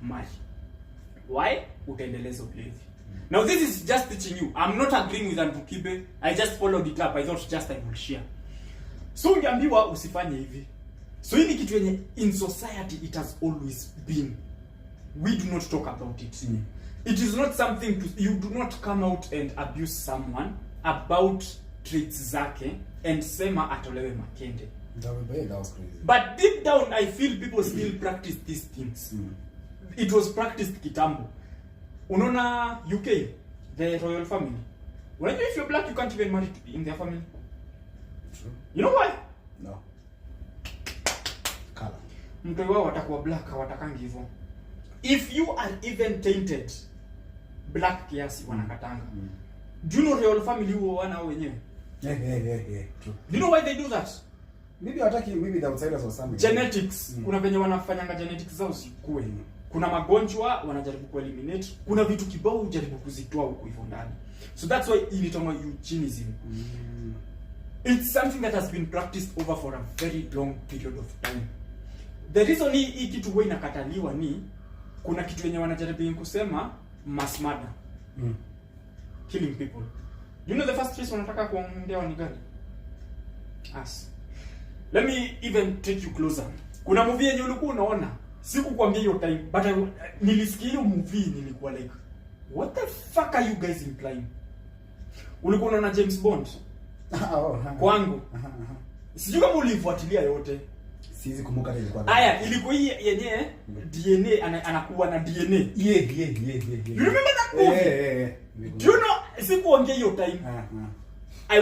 marry. Why? Utaendeleza ulevi. Now this is just teaching you. I'm not agreeing with Antukibe. I just followed it up. I thought just I will share. So ungeambiwa usifanye hivi. So hii ni kitu yenye in society it has always been. We do not talk about it. It is not something you do not come out and abuse someone about traits zake and sema atolewe makende. That was crazy. But deep down I feel people still practice these things. It was practiced kitambo. Unaona UK, the royal family. When if you're black you can't even marry in their family. True. You know why? No. Color. Mtu wao watakuwa black hawatakangi hivyo. If you are even tainted black kiasi wanakatanga. Do you know royal family huo wana wenyewe? Yeah. True. Do you know why they do that? Maybe the outsiders or something. Genetics. Kuna venye wanafanyanga genetics zao zikue. Kuna magonjwa wanajaribu kueliminate, kuna vitu kibao hujaribu kuzitoa huko hivyo ndani. So that's why inaitwa eugenism. It's something that has been practiced over for a very long period of time. The reason hii kitu huwa inakataliwa ni kuna kitu yenye wanajaribu kusema mass murder. Killing people. You know the first race wanataka kuongea ni gani? Us. Let me even take you closer. Kuna movie yenye ulikuwa unaona, sikukwambia hiyo time, but nilisikia hiyo movie nilikuwa like, what the fuck are you guys implying? Ulikuwa unaona James Bond? Kwangu. Sijui kama ulifuatilia yote. Siwezi kumbuka ilikuwa. Aya, ilikuwa hii yenyewe DNA anakuwa na DNA. Yeah. You remember that movie? Yeah. Do you know sikuongea hiyo time? I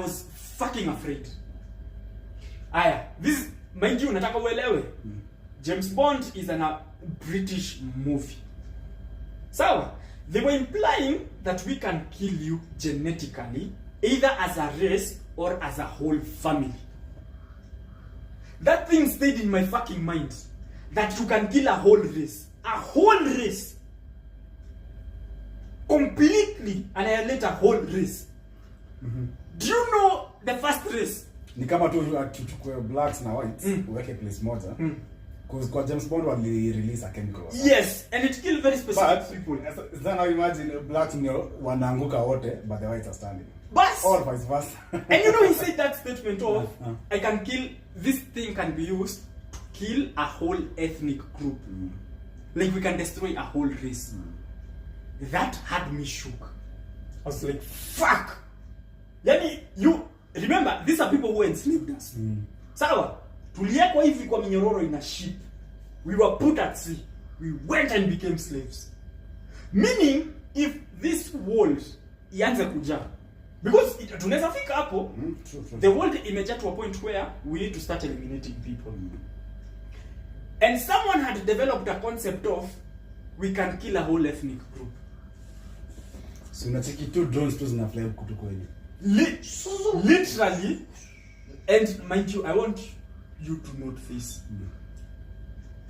was fucking afraid. Aya, this mind you nataka uelewe. James Bond is a British movie. So, they were implying that we can kill you genetically, either as a race or as a whole family. That thing stayed in my fucking mind. That you can kill a whole race. A whole race. Completely annihilate a whole race. Do you know the first race? Ni kama tu tuchukue blacks na whites uweke place moja. Because kwa James Bond wali release a chemical. Yes, and it killed very specific people. Then I imagine blacks wanaanguka wote but the whites are standing. But or vice versa. And you know he said that statement of I can kill, this thing can be used to kill a whole ethnic group. Like we can destroy a whole race. That had me shook. I was like, fuck. Yani remember these are people who enslaved us. Sawa, tuliekwa hivi kwa minyororo in a ship. We were put at sea. We went and became slaves. Meaning, if this world ianze kuja, because tunaweza fika hapo, the world imejaa to a point where we need to start eliminating people. And someone had developed a concept of we can kill a whole ethnic group. So unacheki two drones tu zinafly kutu kwenye. Literally, and mind you, I want you to note this.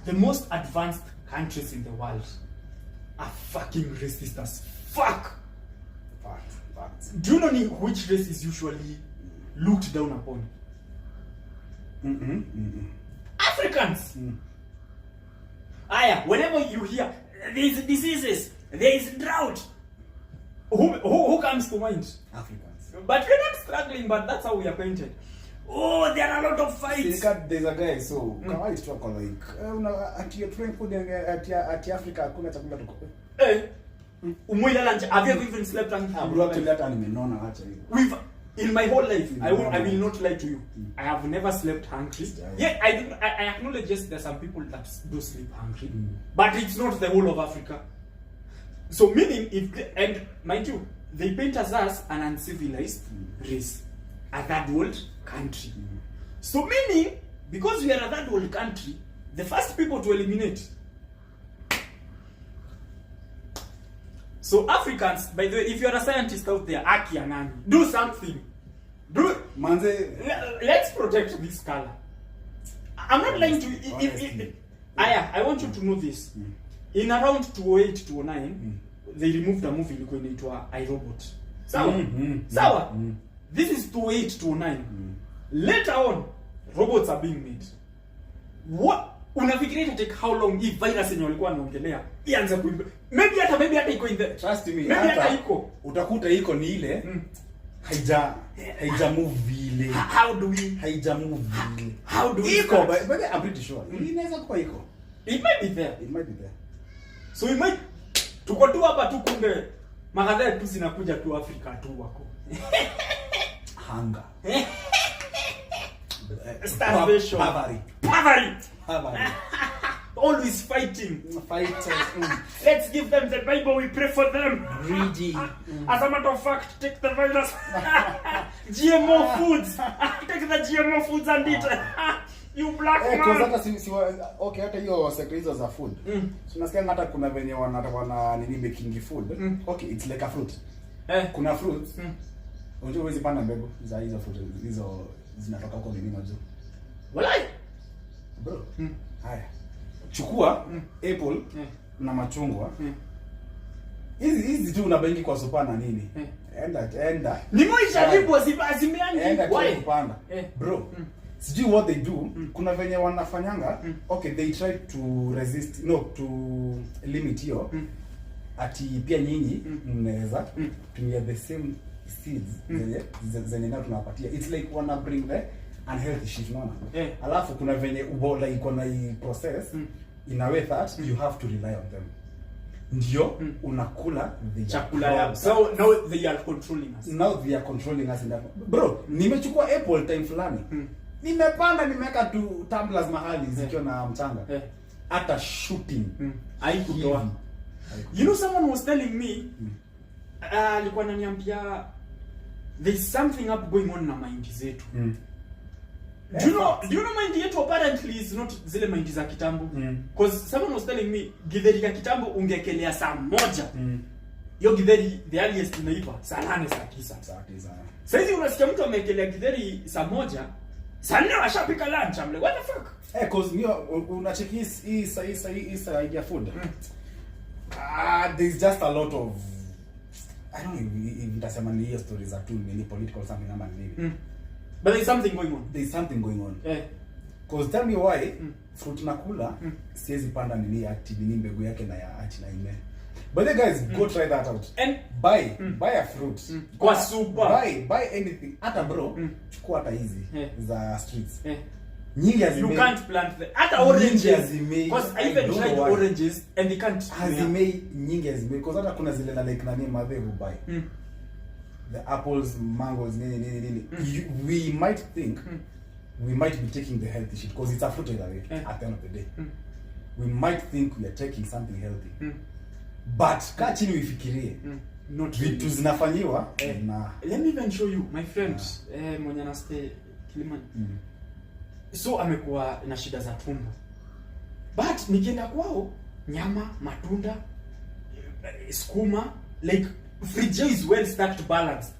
The most advanced countries in the world are fucking racist as fuck. Facts. Do you know which race is usually looked down upon? Africans. Aya, whenever you hear there is diseases, there is drought, who comes to mind? Africans. But we're not struggling, but that's how we are painted. Oh, there are a lot of fights. There's a guy, so kawaii talk like at your train food at Africa hakuna chakula tuko. Umwila lunch. Have you ever even slept hungry? Bro, to that nimeona acha hiyo. In my whole life, I will not lie to you. I have never slept hungry. Yeah, I acknowledge yes, there are some people that do sleep hungry, but it's not the whole of Africa. So meaning, and mind you, they paint us as an uncivilized race, a third world country. So meaning, because we are a third world country, the first people to eliminate. So Africans, by the way, if you are a scientist out there, Aki Anani, do something. Let's protect this color. I'm not lying to you. I want you to know this. In around 2008-2009, they removed a movie into iRobot. Sawa? This is 2008-2009. Later on, robots are being made. What? Unafikiria take how long if virus yenye walikuwa wanaongelea ianze kuimba? Maybe hata iko in the trust me. Maybe hata iko. Utakuta iko ni ile haija move vile. How do we haija move vile? How do we iko? But I'm pretty sure. Inaweza kuwa iko. It might be there. So it might tuko tu hapa tu kumbe magadha tu zinakuja tu Afrika tu wako. Hunger. Starvation. Poverty. Always fighting. Fighters. Let's give them the Bible, we pray for them. Greedy. As a matter of fact, take the virus. GMO foods. Take the GMO foods and eat. You black man. Okay, hata hiyo sector za food. Tunasikia hata kuna venye wana nini making food. Okay, it's like a fruit. Kuna fruits. Unajua huwezi panda mbegu za hizo fruit hizo zinatoka kwa nini unajua? Walai. Bro. Haya. Chukua apple na machungwa. Hizi tu unabengi kwa sopa na nini? Enda. Ni moja jibu azimeangi. Why? Bro. Sijui what they do. Kuna venye wanafanyanga. Okay, they try to resist, to limit hiyo. Ati pia nyinyi mnaweza tumia the same seeds zenye nao tunawapatia. It's like wanna bring the unhealthy shit, unaona? Alafu kuna venye ubola iko na hii process in a way that you have to rely on them. Ndio unakula chakula yao. So now they are controlling us. In that. Bro, nimechukua apple time fulani. Nimepanda nimeweka tu tumblers mahali zikiwa na mchanga. Hata shooting. Haikutoa. You know, someone was telling me alikuwa ananiambia there's something up going on na mind zetu. Do you know mind yetu apparently is not zile mind za kitambo. Because someone was telling me githeri ya kitambo ungekelea saa moja. Yo githeri the earliest inaiva saa 8 saa 9. Sasa hivi unasikia mtu amekelea githeri saa moja, saa 4 ashapika lunch. I'm like, what the fuck? Cause unacheki hii idea food. There's just a lot of, I don't know if nitasema ni hiyo stories are too many political something ama nini. But there's something going on. Cause tell me why fruit nakula siwezi panda nini ati nini mbegu yake na ya ati na ime. But the guys go try that out. And buy a fruit. Kwa super. Buy anything. Hata bro, chukua hata hizi za streets. You can't plant the hata oranges because I even tried oranges and they can't hazimei nyingi hazimei because hata kuna zile na like nani madhe buy. the apples, mangoes, we might think we might be taking the healthy shit because it's a fruit either way at the end of the day. We might think we are taking something healthy. But kaa chini uifikirie. Not vitu really. Zinafanyiwa na let me even show you my friend mwenye na stay Kilimani. So amekuwa na shida za tumbo. But nikienda kwao nyama, matunda, skuma, like fridge is well stacked, balanced.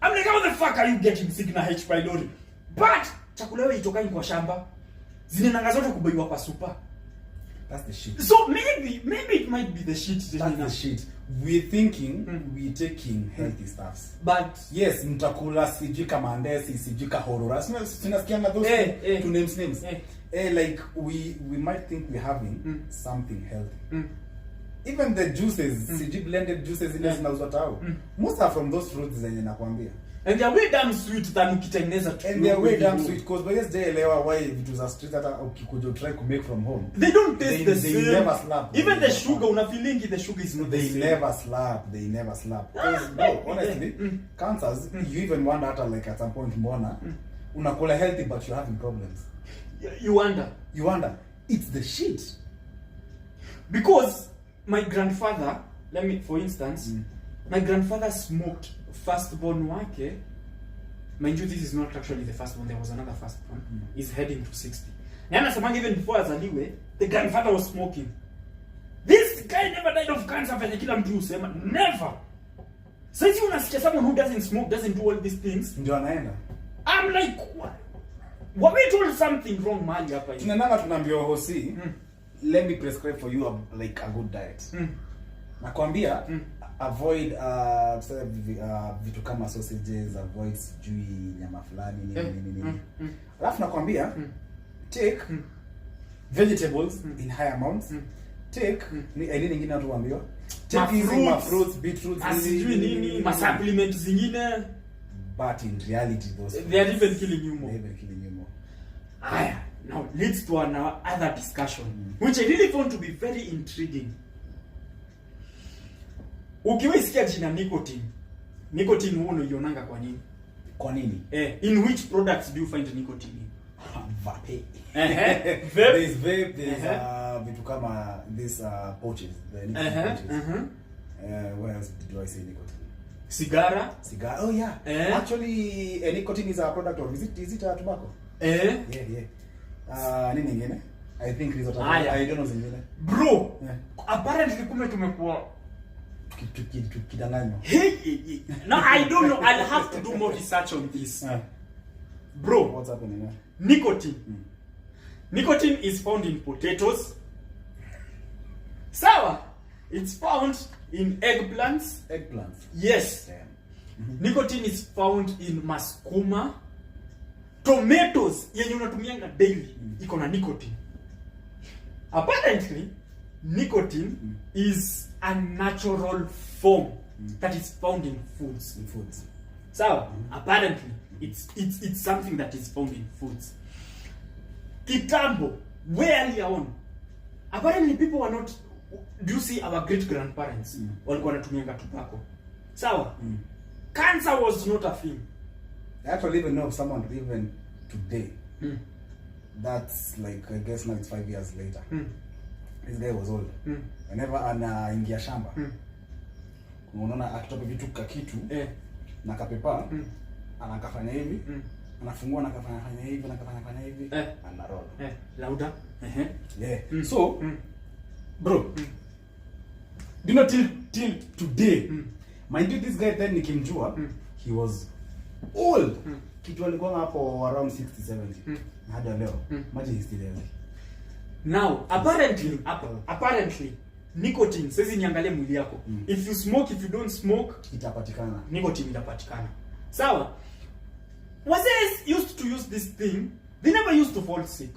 I'm like, how the fuck are you getting sick na H pylori? But chakula yao itokai kwa shamba. Zinenanga zote kubaiwa kwa super. That's the shit. So maybe it might be the shit. That's the shit. We're thinking we're taking healthy stuffs. But yes, mtakula sijui kama andesi, sijui ka horora. Tunasikianga those two names. Like we might think we're having something healthy. Even the juices, sijui blended juices ile zinauzwa tao. Most are from those fruits zenye nakwambia. And they are way damn sweet than ukitengeneza tu. And they are way damn sweet because by yesterday elewa why vitu za street hata ukikuja try to make from home. They don't taste the same. They never slap. Even the sugar, una feeling the sugar is not the same. They never slap. Because no, honestly, cancers, you even wonder hata like at some point mbona unakula healthy but you're having problems. You wonder. It's the shit. Because my grandfather, for instance, my grandfather smoked firstborn wake. Mind you, this is not actually the firstborn. There was another firstborn. He's heading to 60. And even before azaliwe, the grandfather was smoking. This guy never died of cancer. Never. So if you unasikia someone who doesn't smoke, doesn't do all these things, ndio anaenda. I'm like, what we told something wrong mali hapa. Tunaenda tunaambiwa hosi, let me prescribe for you a good diet. Nakwambia avoid vitu kama sausages, avoid sijui nyama fulani nini. Alafu nakwambia take vegetables in high amounts. Take nini nyingine tuambiwa? Take easy fruits, beetroots, nini, supplements zingine. But in reality they are even killing you more. Aya, now leads to another discussion which I really found to be very intriguing. Ukiwisikia jina nicotine huo unaionanga kwa nini? Kwa nini? In which products do you find nicotine in? Vape. Vape. There's vape, there's vitu kama this pouches, the nicotine pouches. Where else do I say nicotine? Cigar. Oh yeah. Actually, nicotine is a product of, is it a tobacco? Yeah. Nini nyingine? I think is I don't know zingine. Bro, apparently tumekuwa tukidanganywa. No, I don't know. I'll have to do more research on this. Bro, what's happening now? Nicotine. Nicotine is found in potatoes. Sawa. It's found in eggplants. Yes. Nicotine is found in maskuma. Tomatoes yenye unatumianga daily iko na nicotine. Apparently, nicotine is a natural form that is found in foods. So, apparently, it's something that is found in foods. Kitambo, way earlier on, apparently people were not. Do you see our great grandparents walikuwa wanatumianga tobacco? Sawa? Cancer was not a thing. I actually even know of someone even today. That's like, I guess now it's 5 years later. This guy was old. Whenever anaingia shamba, unaona akitoka vitu kakitu na kapepa, anakafanya hivi, anafungua na kafanya hivi, na kafanya hivi, anaroll. Lauda. Yeah. So, bro, do not till today. Mind you, this guy then nikimjua, he was old. Kitu alikuwa hapo around 60 70. Hadi leo. Imagine he's still healthy. Now, apparently nicotine sasa niangalie mwili yako. If you smoke, if you don't smoke, itapatikana. Nicotine itapatikana. Sawa? Wazee used to use this thing. They never used to fall sick.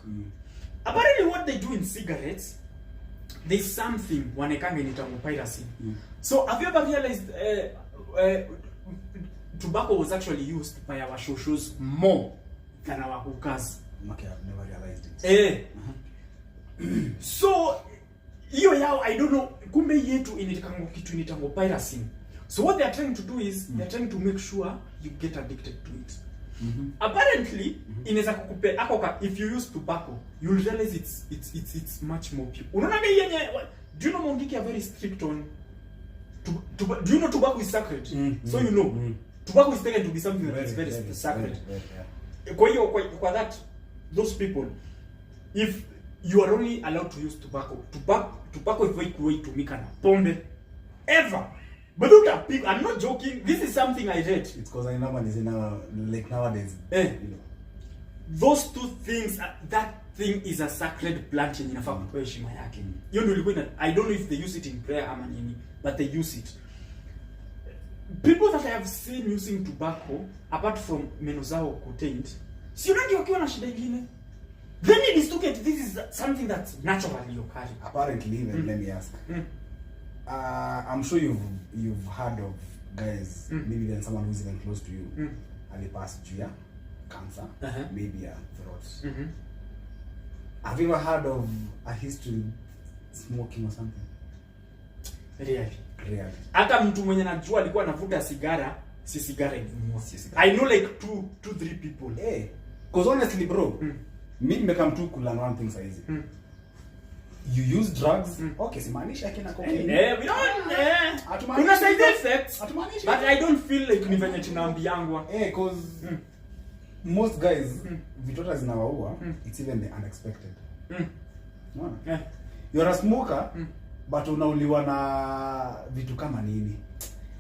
Apparently what they do in cigarettes, there's something wanekanga inaitwa piracy. So have you ever realized tobacco was actually used by our shoshos more than our hookahs? Okay, I've never realized it. So hiyo yao I don't know, kumbe yetu inaitwa kitu inaitwa piracy. So what they are trying to do is they are trying to make sure you get addicted to it. Apparently inaweza kukupe akoka, if you use tobacco you'll realize it's much more pure. Unaona nini yenye, do you know Mongiki are very strict on do you know tobacco is sacred? So you know tobacco is taken to be something that is very sacred. Kwa hiyo kwa that those people, if you are only allowed to use tobacco ifai kutumika na pombe ever. But look at people, I'm not joking. This is something I read. It's because I know one is in our, like nowadays. You know. Those two things, that thing is a sacred plant yenye inafaa kupewa heshima yake. Hiyo ndio ilikuwa I don't know if they use it in prayer ama nini, but they use it. People that I have seen using tobacco, apart from meno zao kutaint, si unangi wakiwa na shida nyingine. Then it is to get, this is something that's naturally occurring. Apparently, even let me ask. I'm sure you've heard of guys, maybe then someone who's even close to you, alipass juu ya cancer, maybe a throat. Have you ever heard of a history smoking or something? Really? Hata mtu mwenye najua alikuwa anavuta sigara, si sigara anymore. I know like 2-3 people. Hey, because honestly bro, me nimekam tu kulearn one thing saizi. You use drugs, okay, simaanisha kina cocaine. We don't kuna side effects, but I don't feel like ni venye tunaambiangwa. Because most guys vitota zinawaua, it's even the unexpected. No. You're a smoker, but unauliwa na vitu kama nini?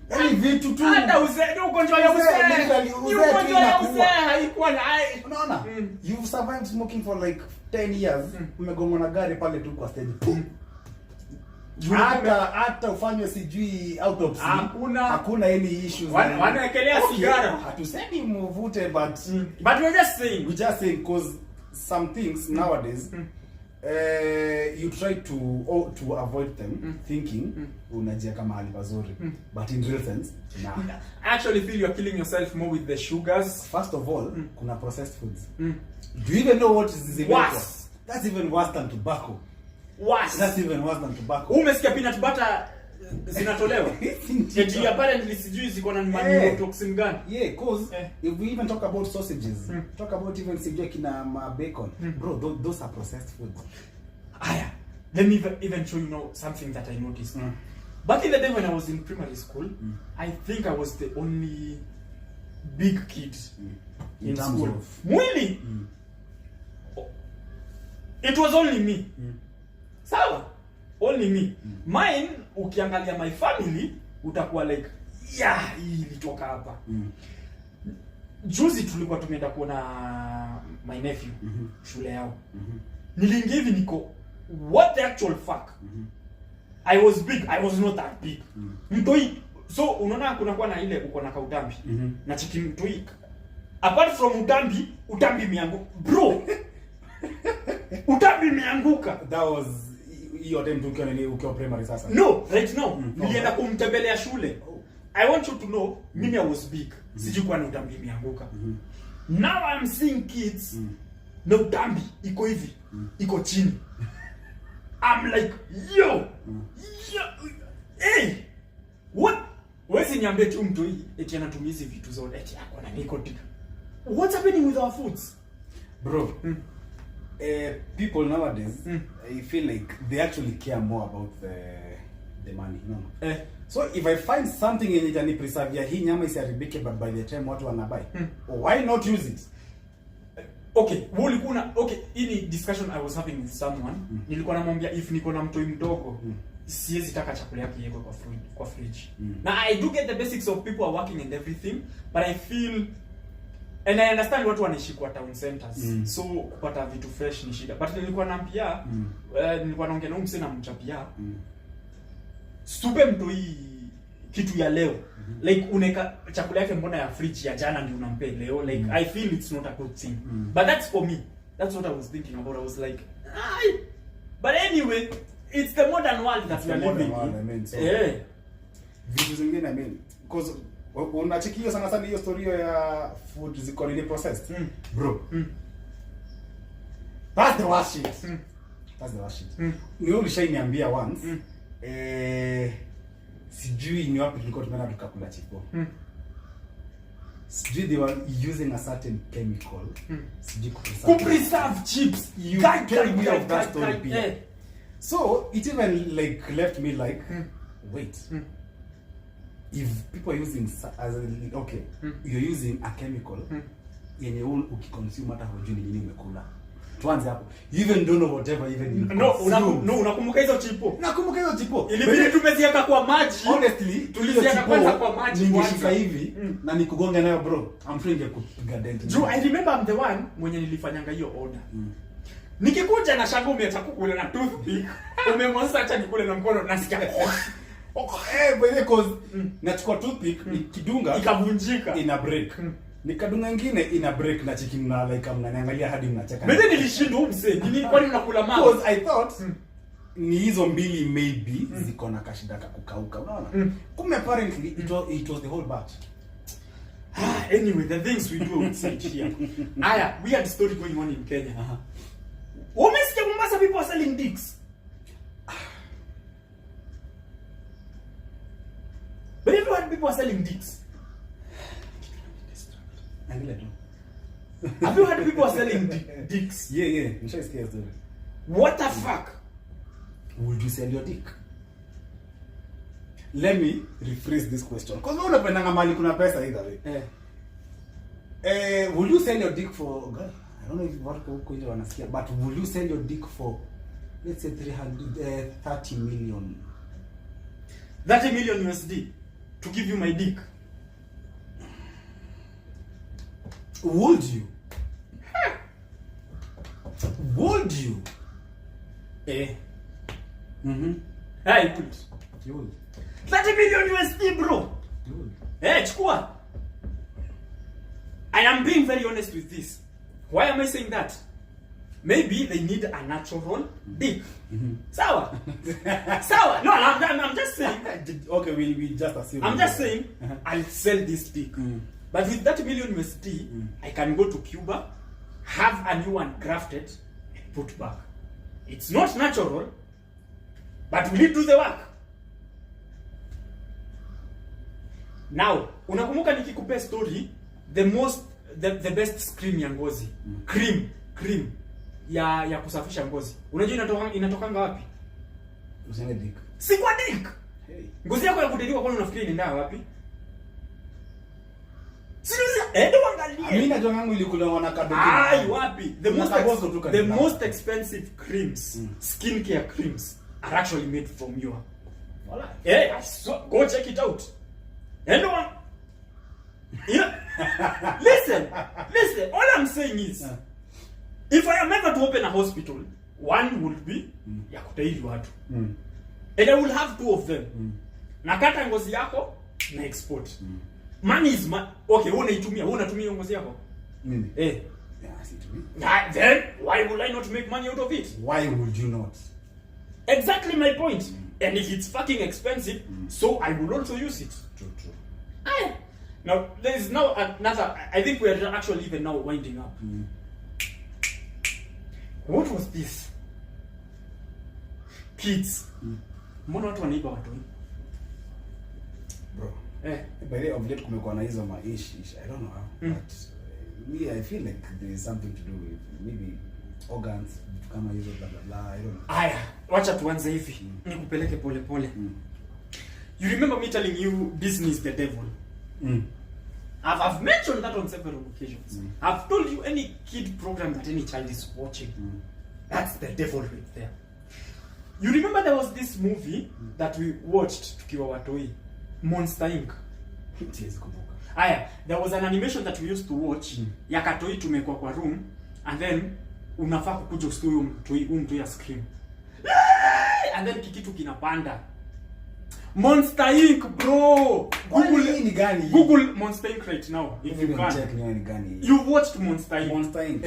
Yaani vitu tu. Hata ugonjwa ya uzee. Ugonjwa ya uzee haikuwa na unaona? You've survived smoking for like 10 years. Umegongwa na gari pale tu kwa stage. Hata ufanywe sijui autopsy. Hakuna any issues. Wanaekelea sigara. Hatusemi mvute but we're just saying. We just saying because some things nowadays you try to avoid them thinking unajiweka mahali pazuri, but in real sense I actually feel you're killing yourself more with the sugars. First of all, kuna processed foods. Do you even know what is worse? That's even worse than tobacco. That's even worse than tobacco. Umesikia peanut butter zinatolewa? Eti apparently sijui ziko na neurotoxin gani? Yeah, cause if we even talk about sausages, talk about even sijui kina bacon, bro, those are processed foods. Aya, let me even show you know something that I noticed. Back in the day when I was in primary school, I think I was the only big kid in school. Mwili. It was only me. Sawa? Only me. Mine, ukiangalia my family, utakuwa like, yeah, hii ilitoka hapa. Juzi tulikuwa tumeenda kuona my nephew, shule yao. Nilingia hivi niko, what the actual fuck? I was big, I was not that big. Mtoi, so unaona kuna kuwa na ile uko na kautambi. Na chiki mtoi. Apart from utambi mianguka. Bro! Utambi mianguka. That was your time to ukiwa primary sasa. No, right now. Nilienda kumtembelea shule. I want you to know, mimi I was big. Sijikuwa na utambi mianguka. Now I'm seeing kids na utambi iko hivi, iko chini. I'm like, yo, hey, what? Wezi niambie tu mtu hii eti anatumia hizi vitu zote eti yako na nicotine. What's happening with our foods? Bro, people nowadays, I feel like they actually care more about the money, you know. So if I find something yenye itani preserve hii nyama isiharibike, but by the time watu wanabuy, why not use it? Okay, hii discussion I was having with someone. Nilikuwa namwambia if niko na mtoi mdogo, siwezi taka chakula yake iwekwe kwa fridge. Now I do get the basics of people are working and everything, but I feel and I understand watu wanaishi kwa town centers. So kupata vitu fresh ni shida. But nilikuwa naambia nilikuwa naongea na msena mchapia. Stupe mtoi kitu ya leo. Like uneka chakula yake mbona ya fridge ya jana ndio unampe leo, like I feel it's not a good thing. But that's for me. That's what I was thinking about. I was like, but anyway, it's the modern world that we are living in. I mean, so vitu zingine, I mean, because unachekio sana hiyo story ya food ziko really processed. Bro. That's the worst shit. That's the worst shit. Ni ulishaniambia once. sijui ni wapi tulikuwa tumeenda tukakula chipo. Sijui they were using a certain chemical. Sijui kupreserve chips. You tell me of that story. So it even like left me like, wait. If people are using you're using a chemical yenye ukiconsume hata hujui ni nini umekula. Tuanze hapo. You even don't know whatever even you unakumbuka hizo chipo? Nakumbuka hizo chipo. Ilibidi tumeziweka kwa maji. Honestly, tuliziweka kwanza kwa maji. Ningeshika hivi na nikugonga nayo bro. I'm trying to kupiga dent. Drew, I remember I'm the one mwenye nilifanyanga hiyo order. Nikikuja na shango umeacha kukula na toothpick. Umemwonza acha nikule na mkono nasikia. Because nachukua toothpick nikidunga ikavunjika ina break. Nikadunga nyingine ina break na chicken na like mnaniangalia hadi mnacheka. Mimi nilishindwa mse. Nini kwani unakula mama? Because I thought ni hizo mbili maybe ziko na kashida kukauka. Unaona? Kumbe apparently it was the whole batch. Anyway, the things we do outside here. Aya, we had a story going on in Kenya. Umesikia Mombasa people are selling dicks? But everyone people are selling dicks. Have you heard people are selling dicks? Yeah. Nishaisikia story. What the fuck? Would you sell your dick? Let me rephrase this question. Because wewe unapendanga mali kuna pesa either way. Will you sell your dick for God? I don't know if what huko nje wanasikia, but will you sell your dick for let's say 30 million? 30 million USD to give you my dick. Would you? Would you? Hey, good. You would. 30 million USD, bro. You would. Chukua. I am being very honest with this. Why am I saying that? Maybe they need a natural dick. Sawa? Sawa. No, I'm just saying. Okay, we just assume. I'm just saying, I'll sell this dick. But with 30 million USD, I can go to Cuba, have a new one grafted, and put back. It's not natural, but will it do the work? Now, unakumbuka nikikupe story, the best scream ya ngozi. Cream ya kusafisha ngozi. Unajua inatokanga wapi? Useme dick. Si kwa dick. Hey. Ngozi yako ya kuteliwa kwani unafikiri inaenda wapi? Seriously, angalia. Mimi najua yangu ilikula wana kadogo. Wapi? The most expensive creams, skincare creams are actually made from your. Voila. Go check it out. Anyone? Yeah. Listen. All I'm saying is, if I am ever to open a hospital, one would be ya kutaili watu. And I will have two of them. Nakata ngozi yako na export. Money is okay, unatumia ngozi yako? Mimi. Yeah, situmi. Then why would I not make money out of it? Why would you not? Exactly my point. And if it's fucking expensive, so I will also use it. True. Now, there is now another, I think we are actually even now winding up. What was this? Kids. Mbona watu wanaiba watu? Bro. By the of late kumekuwa na hizo issues. I don't know how, but me I feel like there is something to do with maybe organs kama hizo blah blah blah. I don't know. Aya, wacha tuanze hivi. Nikupeleke pole pole. You remember me telling you Disney is the devil? I've mentioned that on several occasions. I've told you any kid program that any child is watching, that's the devil right there. You remember there was this movie that we watched tukiwa watoi, Monster Inc. Aya, there was an animation that we used to watch, ya katoi tumekuwa kwa room, and then unafaa kukuja usikie mtu ya scream. And then kikitu kinapanda. Monster Inc, bro. Google Monster Inc right now if you can. Check ni gani. You've watched Monster Inc. Monster Inc.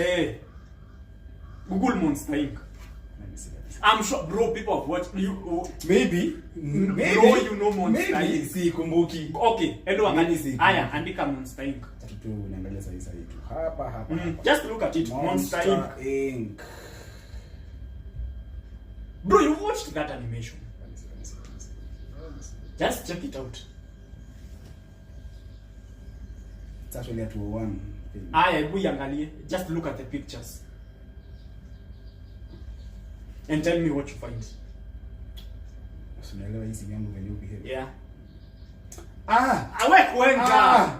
Google Monster Inc. I'm sure, bro, people have watched you. Maybe. Bro, you know Monster Inc. Si kumbuki. Okay, aya, andika Monster Inc. Tu niangalia sasa hivi. Hapa. Just look at it. Monster Inc. Bro, you watched that animation. Just check it out. It's actually a 201 film. Aya, hebu iangalie. Just look at the pictures. And tell me what you find. Usielewa hii simu yangu venye behave. Yeah. Ah! Awe kuenga.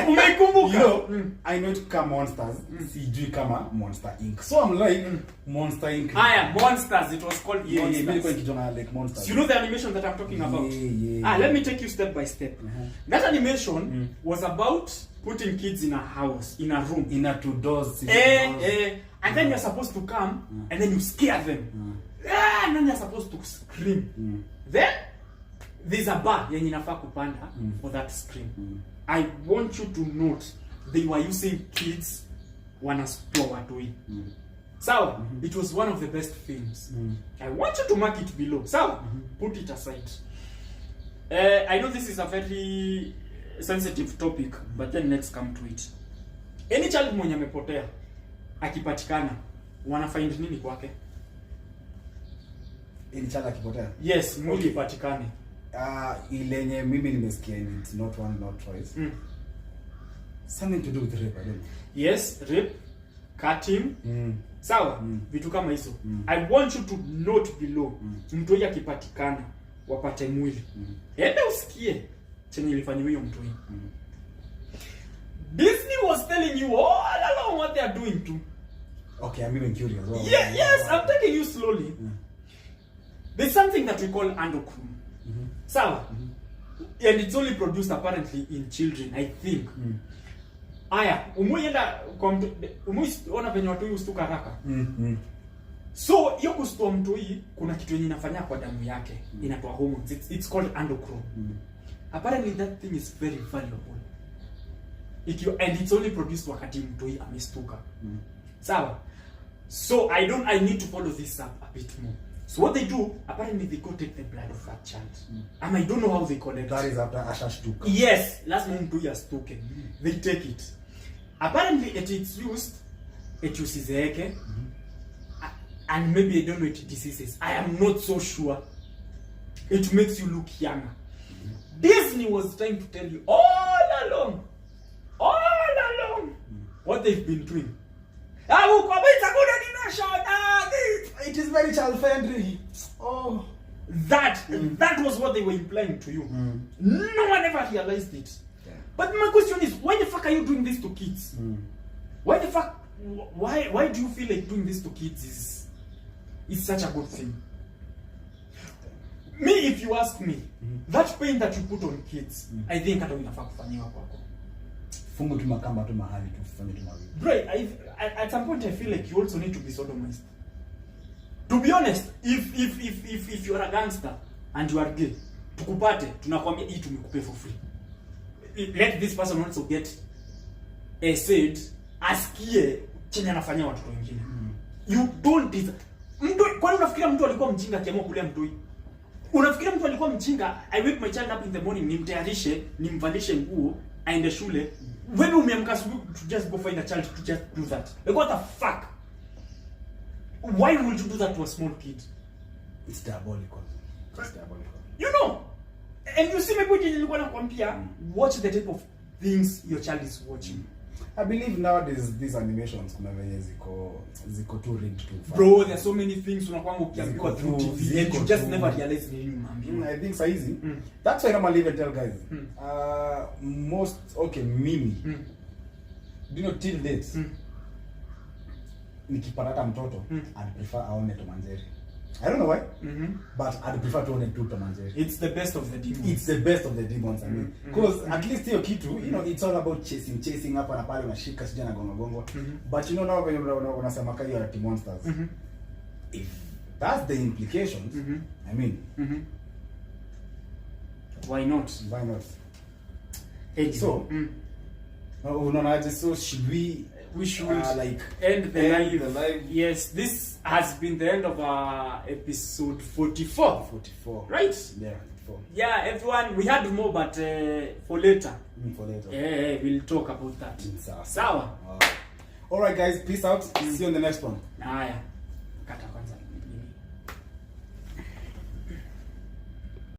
Umekumbuka? You know, I know it kama Monsters. Sijui kama Monster Inc. So I'm like, Monster Inc. Aya, Monsters. It was called Monsters. Mimi kwa kijana like Monsters. So you know the animation that I'm talking about? Yeah. Let me take you step by step. That animation was about putting kids in a house, in a room. In a 2 doors. And then you're supposed to come and then you scare them. And then you're supposed to scream. Then there's a bar yenye inafaa kupanda for that scream. I want you to note they were using kids wanastua watoi. Sawa? It was one of the best films. I want you to mark it below. Sawa? Put it aside. I know this is a very sensitive topic, but then let's come to it. Any child mwenye amepotea akipatikana wana find nini kwake? Any child akipotea? Yes, mwili ipatikane. Ile yenye mimi nimesikia it's not one not twice. Something to do with rape, I don't know. Yes, rape, cutting. Sawa? Vitu kama hizo. I want you to note below. Mtu yeye akipatikana wapate mwili. Enda usikie chenye ilifanywa hiyo mtu. Disney was telling you all along what they are doing too. Okay, I'm even curious. Yes, I'm taking you slowly. There's something that we call endocrine. Sawa? And it's only produced apparently in children, I think. Aya, umuenda umuona venye watu ustuka haraka. So, hiyo kustua mtu hii kuna kitu yenye inafanya kwa damu yake, inatoa hormones. It's called endocrine. Apparently that thing is very valuable. And it's only produced wakati mtu hii amestuka. Sawa? So I need to follow this up a bit more. So what they do, apparently they go take the blood of that child. And I don't know how they collect that it. is after Asha stuka. Yes, last month 2 years stuke. They take it. Apparently it's used, it uses eke. And maybe I don't know it diseases. I am not so sure. It makes you look younger. Disney was trying to tell you all along what they've been doing. It is very child friendly. Oh, that was what they were implying to you. No one ever realized it. Yeah. But my question is, why the fuck are you doing this to kids? Why the fuck? Why do you feel like doing this to kids is such a good thing? Me, if you ask me, that pain that you put on kids, I think hata inafaa kufanyiwa kwako. Fungu tu makamba tu mahali tu fanye tu mawili. Bro, at some point I feel like you also need to be sodomized. To be honest, if you are a gangster and you are gay, tukupate, tunakwambia hii tumekupe for free. Let this person also get a said asikie chenye anafanyia watoto wengine. You don't deserve. Kwani unafikiria mtu alikuwa mjinga akiamua kulea mtoi? Unafikiria mtu alikuwa mjinga, I wake my child up in the morning, nimtayarishe, nimvalishe nguo, aende shule. Wewe umeamka asubuhi to just go find a child to just do that. Like what the fuck? Why would you do that to a small kid? It's diabolical. It's diabolical. You know? And you see maybe nilikuwa nakwambia, watch the type of things your child is watching. I believe nowadays these animations kuna venye ziko too rigged too far. Bro, there are so many things unakwanga ukiambiwa through TV and you just never realize nini unaambiwa. I think so easy. That's why I normally even tell guys. Mimi. Do you know till dates? Nikipata mtoto, I'd prefer aone Tom and Jerry. I don't know why, but I'd prefer to own Tom and Jerry. It's the best of the demons. It's the best of the demons, I mean. Because at least hiyo kitu, you know, it's all about chasing hapa na pale unashika sija na gongo. But you know now when unasema kama you are the monsters. If that's the implications, I mean, why not? Why not? So, so should we should like end the live. Yes, this has been the end of our episode 44. 44. Right? Yeah, 44. Yeah, everyone, we had more, but for later. For later. Yeah, we'll talk about that. Sawa. Alright guys, peace out. See you on the next one. Haya. Kata kwanza.